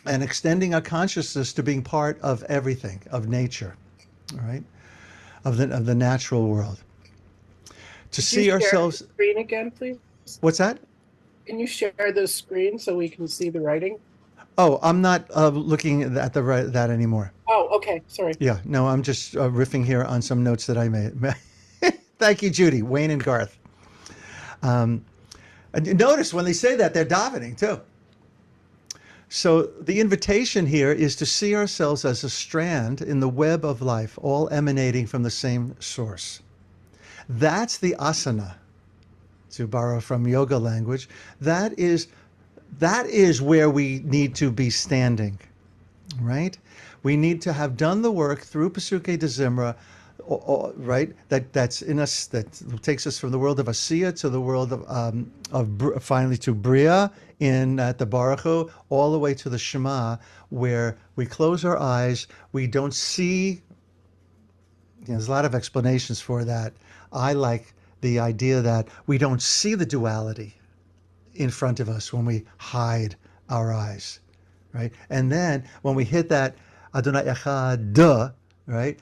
and extending our consciousness to being part of everything, of nature, all right, of the natural world. To Can you see share ourselves. the screen again, please? What's that? Can you share the screen so we can see the writing? Oh, I'm not looking at that anymore. Oh, okay. Sorry. Yeah, no, I'm just riffing here on some notes that I made. Thank you, Judy, Wayne, and Garth. And notice when they say that, they're davening too. So the invitation here is to see ourselves as a strand in the web of life, all emanating from the same source. That's the asana, to borrow from yoga language. That is where we need to be standing, right? We need to have done the work through Pesukei de Zimra, right? That's in us, that takes us from the world of Asiya to the world of finally to Bria at the Baruch Hu, all the way to the Shema, where we close our eyes, we don't see. There's a lot of explanations for that. I like the idea that we don't see the duality in front of us when we hide our eyes, right? And then when we hit that Adonai Echad, right?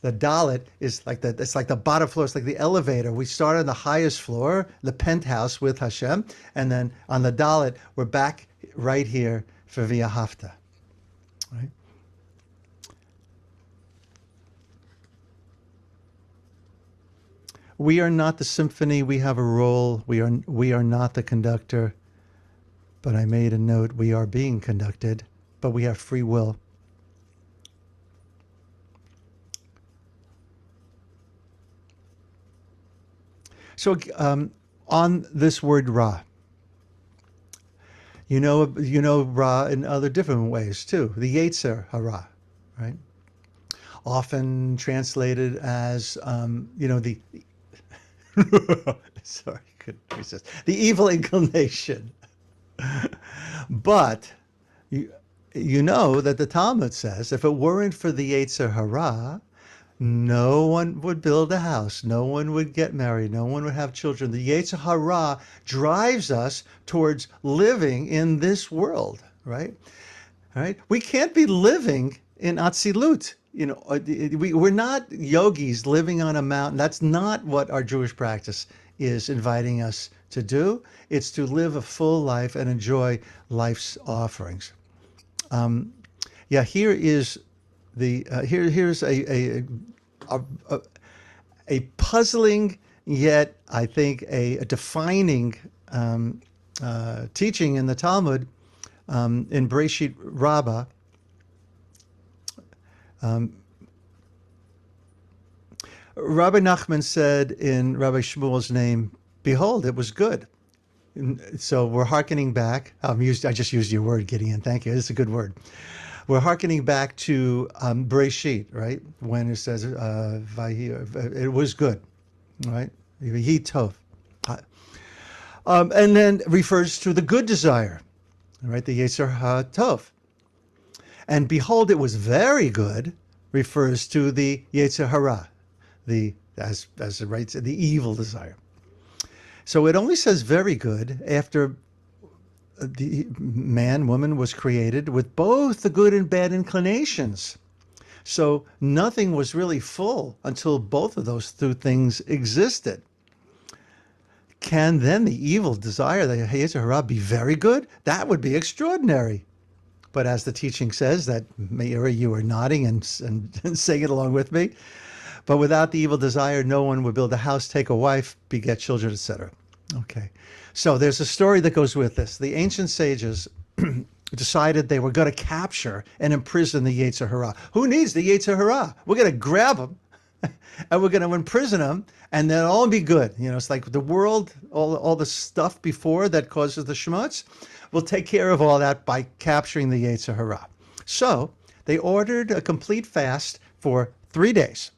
The Dalit is like it's like the bottom floor, it's like the elevator. We start on the highest floor, the penthouse with Hashem, and then on the Dalit, we're back right here for V'ahavta, right? We are not the symphony. We have a role. We are not the conductor. But I made a note. We are being conducted, but we have free will. So on this word Ra, you know Ra in other different ways too. The Yetzer Hara, right? Often translated as the sorry, couldn't resist. The evil inclination. But you know that the Talmud says if it weren't for the Yetzer Hara, no one would build a house, no one would get married, no one would have children. The Yetzer Hara drives us towards living in this world, right? All right? We can't be living in Atzilut. We're not yogis living on a mountain. That's not what our Jewish practice is inviting us to do. It's to live a full life and enjoy life's offerings. Here is here's a puzzling yet I think a defining teaching in the Talmud in Breshit Rabbah. Rabbi Nachman said in Rabbi Shmuel's name, "Behold, it was good." So we're hearkening back. I just used your word, Gideon. Thank you. It's a good word. We're hearkening back to Breshit, right? When it says, it was good, right? Vahi tov. And then refers to the good desire, right? The Yetzer HaTov. And behold, it was very good refers to the Yetzer Hara, as it writes, the evil desire. So it only says very good after the man, woman was created with both the good and bad inclinations. So nothing was really full until both of those two things existed. Can then the evil desire, the Yetzer Hara, be very good? That would be extraordinary. But as the teaching says, that Meira, you are nodding and saying it along with me. But without the evil desire, no one would build a house, take a wife, beget children, etc. Okay. So there's a story that goes with this. The ancient sages decided they were going to capture and imprison the Yetzer Hara. Who needs the Yetzer Hara? We're going to grab him, and we're going to imprison them, and then all be good. It's like the world, all the stuff before that causes the schmutz. We'll take care of all that by capturing the Yetzer Hara. So they ordered a complete fast for 3 days.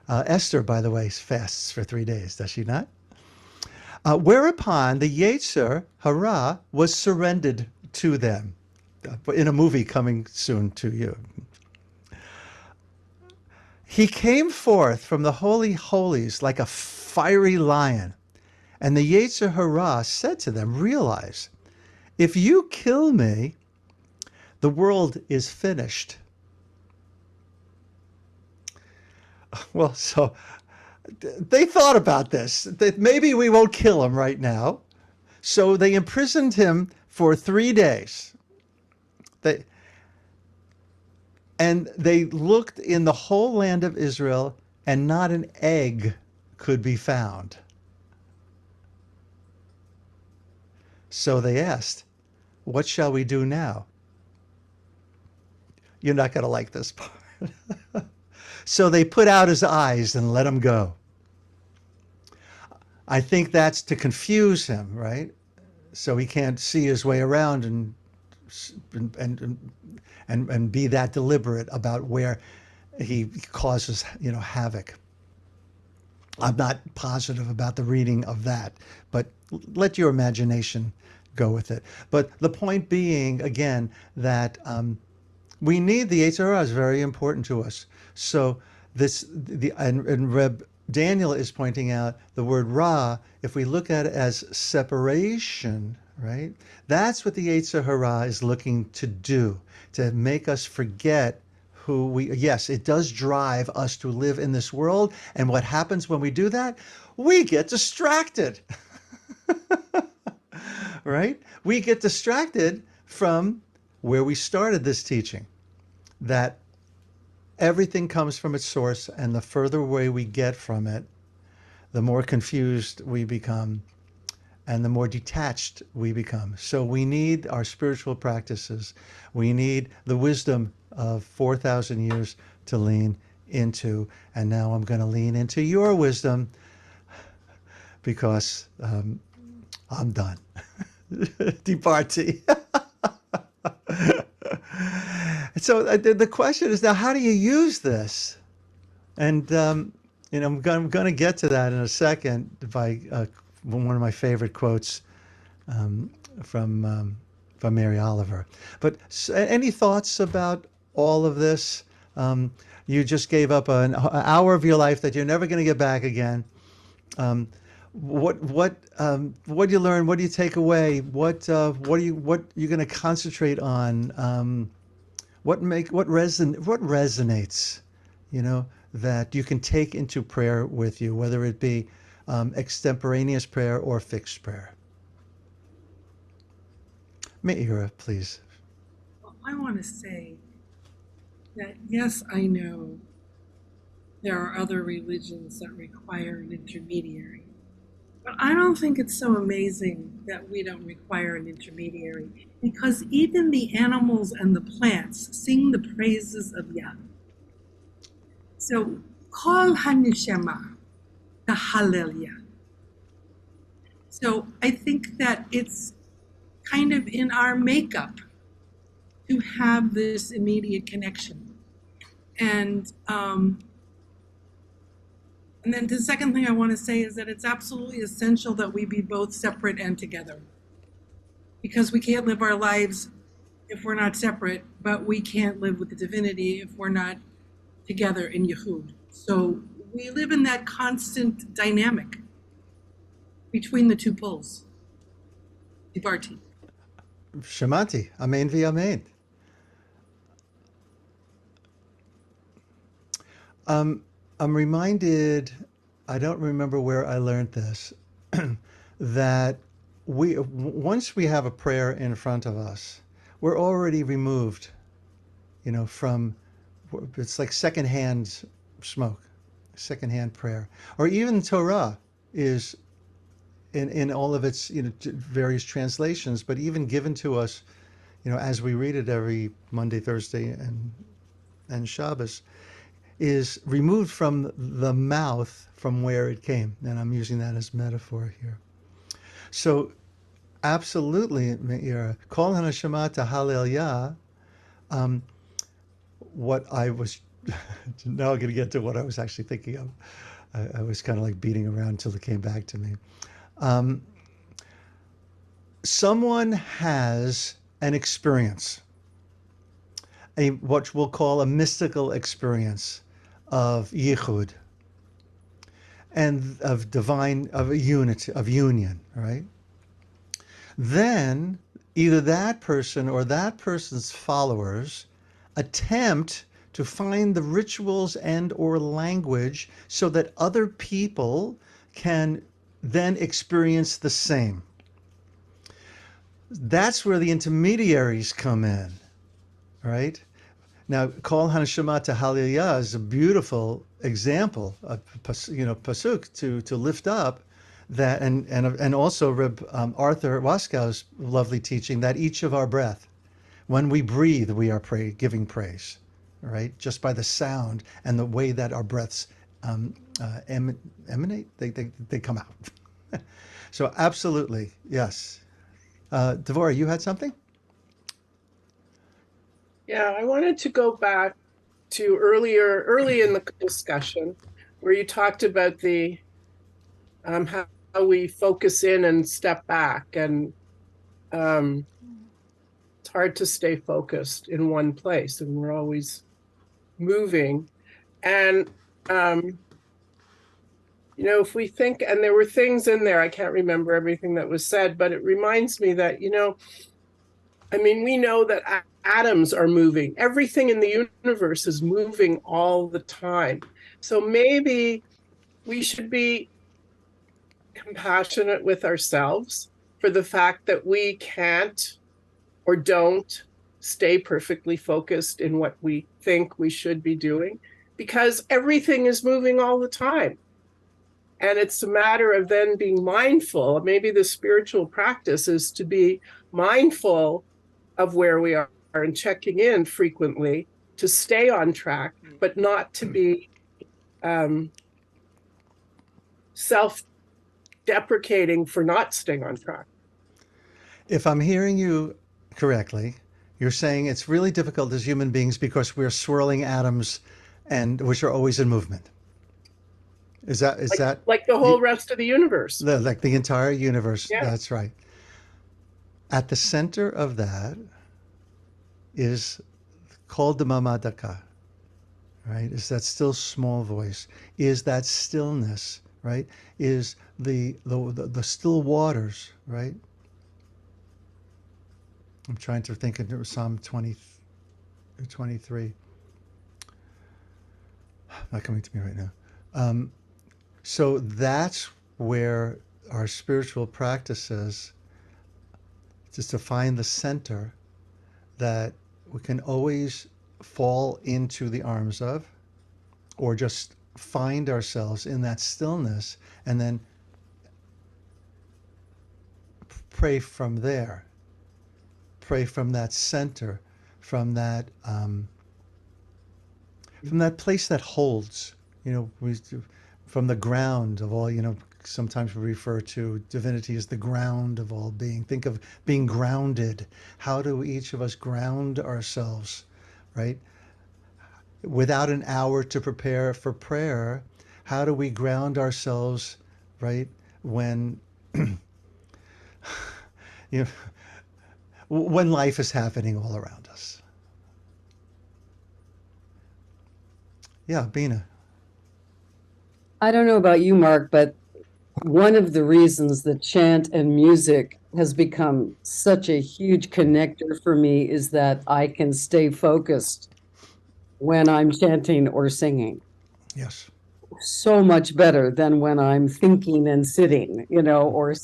Esther, by the way, fasts for 3 days, does she not? Whereupon the Yetzer Hara was surrendered to them. In a movie coming soon to you. He came forth from the holy holies like a fiery lion. And the Yetzer Hara said to them, realize, if you kill me, the world is finished. Well, so they thought about this, that maybe we won't kill him right now. So they imprisoned him for 3 days. They looked in the whole land of Israel, and not an egg could be found. So they asked, what shall we do now? You're not going to like this part. So they put out his eyes and let him go. I think that's to confuse him, right? So he can't see his way around and be that deliberate about where he causes, havoc. I'm not positive about the reading of that, but let your imagination go with it. But the point being, again, that we need the Yetzer Hara is very important to us. So and Reb Daniel is pointing out the word Ra, if we look at it as separation, right? That's what the Yetzer Hara is looking to do, to make us forget who yes, it does drive us to live in this world. And what happens when we do that? We get distracted, right? We get distracted from where we started this teaching, that everything comes from its source, and the further away we get from it, the more confused we become and the more detached we become. So we need our spiritual practices. We need the wisdom of 4,000 years to lean into. And now I'm going to lean into your wisdom because I'm done. Diparti. So the question is now, how do you use this? And I'm going to get to that in a second by one of my favorite quotes from Mary Oliver. But any thoughts about all of this? You just gave up an hour of your life that you're never going to get back again. What do you learn? What do you take away? What you're going to concentrate on? What resonates? That you can take into prayer with you, whether it be extemporaneous prayer or fixed prayer. Meira, please. Well, I want to say that, yes, I know there are other religions that require an intermediary, but I don't think it's so amazing that we don't require an intermediary, because even the animals and the plants sing the praises of Yah. So, Kol HaNeshama Hallelujah. So I think that it's kind of in our makeup to have this immediate connection. And then the second thing I want to say is that it's absolutely essential that we be both separate and together. Because we can't live our lives if we're not separate, but we can't live with the divinity if we're not together in Yehud. So we live in that constant dynamic between the two poles. Divarti. Shemati. Amen v'amen. I'm reminded, I don't remember where I learned this, that once we have a prayer in front of us, we're already removed, from, it's like secondhand smoke, secondhand prayer. Or even Torah is in all of its various translations, but even given to us, as we read it every Monday, Thursday, and and Shabbos is removed from the mouth from where it came. And I'm using that as metaphor here. So absolutely, Meira, Kol Hanashama to Hallelujah. What I was now I'm going to get to what I was actually thinking of. I was kind of like beating around until it came back to me. Someone has an experience, what we'll call a mystical experience of yichud and of divine, of a unity, of union, right? Then either that person or that person's followers attempt to find the rituals and or language so that other people can then experience the same. That's where the intermediaries come in, right? Now, Kol Hanashama to Hallelujah is a beautiful example, of pasuk to lift up that, and also Reb Arthur Waskow's lovely teaching that each of our breath, when we breathe, we are giving praise, right? Just by the sound and the way that our breaths emanate, they come out. So absolutely, yes. Devorah, you had something? Yeah, I wanted to go back to early in the discussion where you talked about the how we focus in and step back, and it's hard to stay focused in one place, and we're always moving. And if we think, and there were things in there, I can't remember everything that was said, but it reminds me that we know that atoms are moving. Everything in the universe is moving all the time. So maybe we should be compassionate with ourselves for the fact that we can't or don't stay perfectly focused in what we think we should be doing, because everything is moving all the time. And it's a matter of then being mindful. Maybe the spiritual practice is to be mindful of where we are and checking in frequently to stay on track, but not to be self-deprecating for not staying on track. If I'm hearing you correctly, you're saying it's really difficult as human beings because we're swirling atoms, and which are always in movement. Is that like the whole rest of the universe? Like the entire universe. Yeah. That's right. At the center of that is called the Mamadaka, right? Is that still small voice? Is that stillness, right? Is the still waters, right? I'm trying to think of Psalm 23. Not coming to me right now. So that's where our spiritual practices, just to find the center that we can always fall into the arms of, or just find ourselves in that stillness and then pray from there. Pray from that center, from that place that holds, from the ground of all, sometimes we refer to divinity as the ground of all being. Think of being grounded. How do each of us ground ourselves, right? Without an hour to prepare for prayer, how do we ground ourselves, right? When, when life is happening all around us. Yeah, Bina. I don't know about you, Mark, but one of the reasons that chant and music has become such a huge connector for me is that I can stay focused when I'm chanting or singing. Yes. So much better than when I'm thinking and sitting, or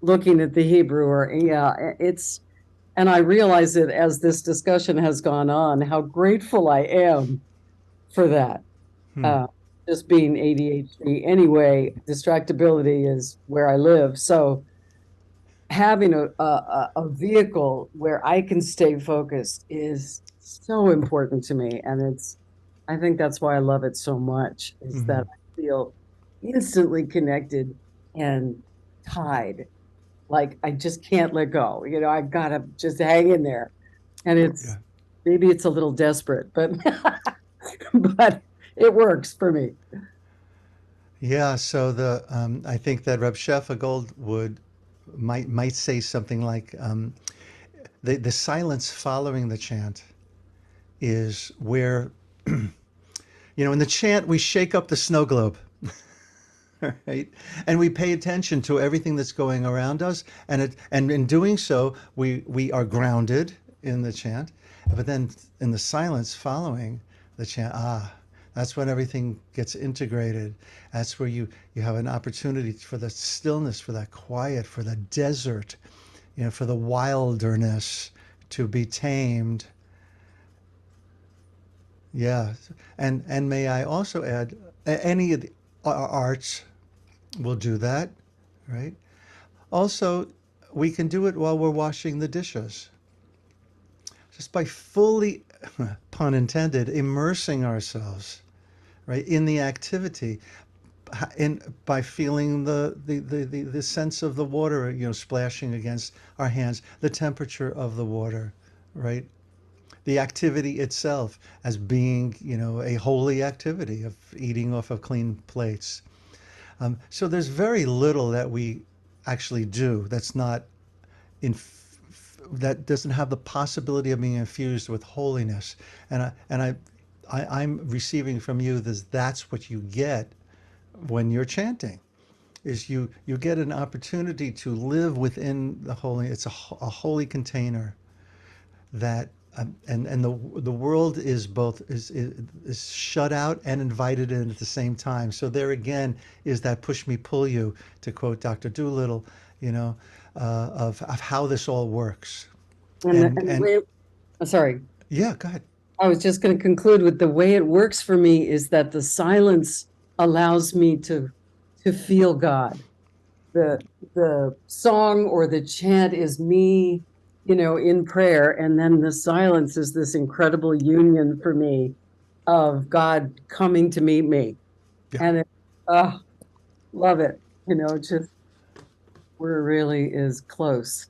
looking at the Hebrew, and I realize it as this discussion has gone on, how grateful I am for that. Just being ADHD anyway, distractibility is where I live. So having a vehicle where I can stay focused is so important to me. And I think that's why I love it so much, is that I feel instantly connected and tied. Like I just can't let go. I gotta just hang in there. And Yeah. maybe it's a little desperate, but but it works for me. Yeah, so I think that Reb Sheffa Goldwood might say something like the silence following the chant is where in the chant we shake up the snow globe, right? And we pay attention to everything that's going around us, and in doing so we are grounded in the chant. But then in the silence following the chant, that's when everything gets integrated. That's where you have an opportunity for the stillness, for that quiet, for the desert, for the wilderness to be tamed. Yeah, and may I also add, any of the arts will do that, right? Also, we can do it while we're washing the dishes, just by fully, pun intended, immersing ourselves, right, in the activity, in by feeling the sense of the water, splashing against our hands, the temperature of the water, right? The activity itself as being, a holy activity of eating off of clean plates. So there's very little that we actually do that's not that doesn't have the possibility of being infused with holiness. I'm receiving from you this. That's what you get when you're chanting. Is you get an opportunity to live within the holy. It's a holy container that and the world is both is shut out and invited in at the same time. So there again is that push me pull you, to quote Dr. Doolittle, of how this all works. And the And way, sorry, yeah, go ahead. I was just going to conclude with the way it works for me is that the silence allows me to feel God. The song or the chant is me, in prayer, and then the silence is this incredible union for me of God coming to meet me. Yeah. And love it. Just where it really is close.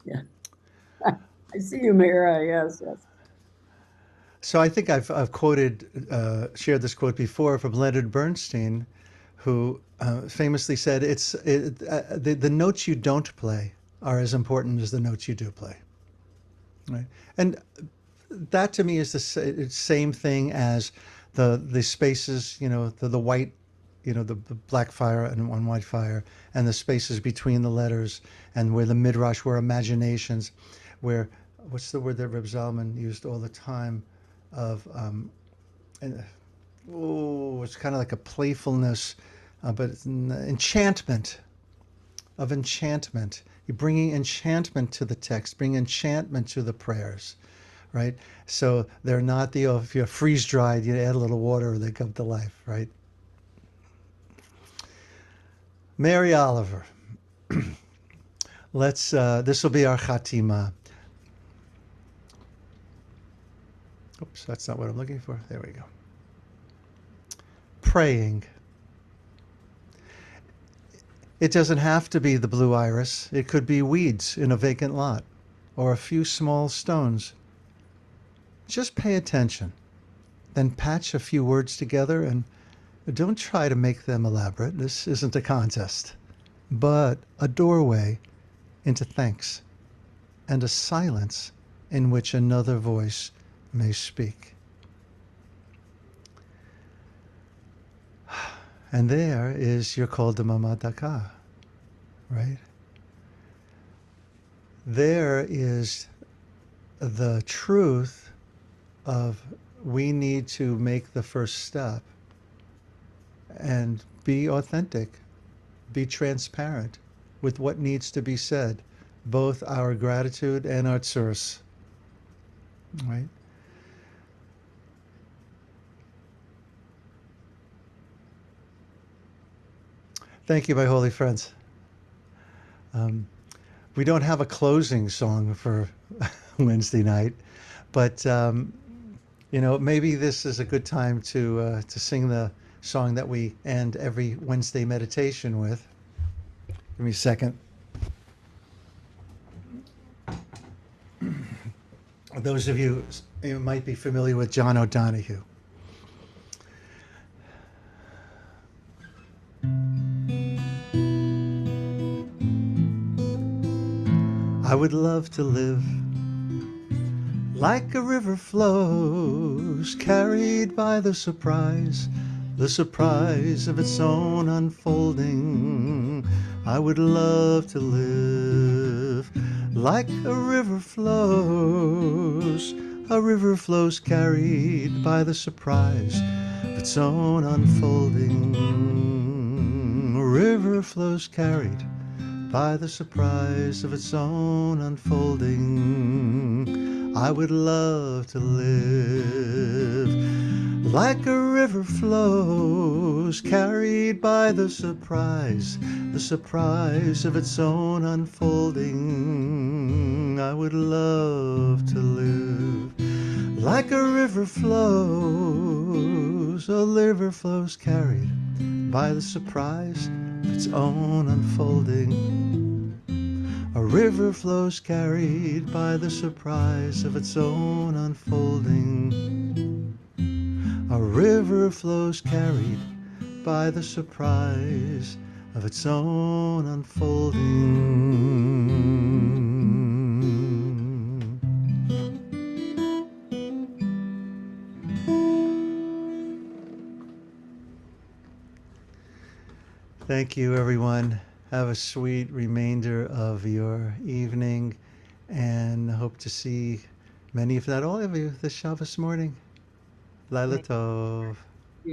Yeah. I see you, Mira. Yes, yes. So I think I've shared this quote before from Leonard Bernstein, who famously said, the notes you don't play are as important as the notes you do play." Right, and that to me is the same thing as the spaces, the white, the black fire and one white fire, and the spaces between the letters, and where the midrash, where imaginations, where what's the word that Reb Zalman used all the time, of and, it's kind of like a playfulness, but it's an enchantment of enchantment. You're bringing enchantment to the text, bring enchantment to the prayers, right? So they're not if you're freeze dried, you add a little water, they come to life, right? Mary Oliver, this will be our Chatima. Oops, that's not what I'm looking for. There we go. Praying. It doesn't have to be the blue iris. It could be weeds in a vacant lot or a few small stones. Just pay attention. Then patch a few words together and don't try to make them elaborate. This isn't a contest, but a doorway into thanks and a silence in which another voice may speak. And there is your Kol Damama Daka, right? There is the truth of we need to make the first step and be authentic, be transparent with what needs to be said, both our gratitude and our tzuris, right? Thank you, my holy friends. We don't have a closing song for Wednesday night. But maybe this is a good time to sing the song that we end every Wednesday meditation with. Give me a second. Those of you might be familiar with John O'Donohue. I would love to live like a river flows, carried by the surprise of its own unfolding. I would love to live like a river flows carried by the surprise of its own unfolding. A river flows carried by the surprise of its own unfolding. I would love to live like a river flows, carried by the surprise of its own unfolding. I would love to live like a river flows, carried by the surprise of its own unfolding. A river flows carried by the surprise of its own unfolding. A river flows carried by the surprise of its own unfolding. Thank you, everyone. Have a sweet remainder of your evening, and hope to see many, if not all of you, this Shabbos morning. Laila Tov.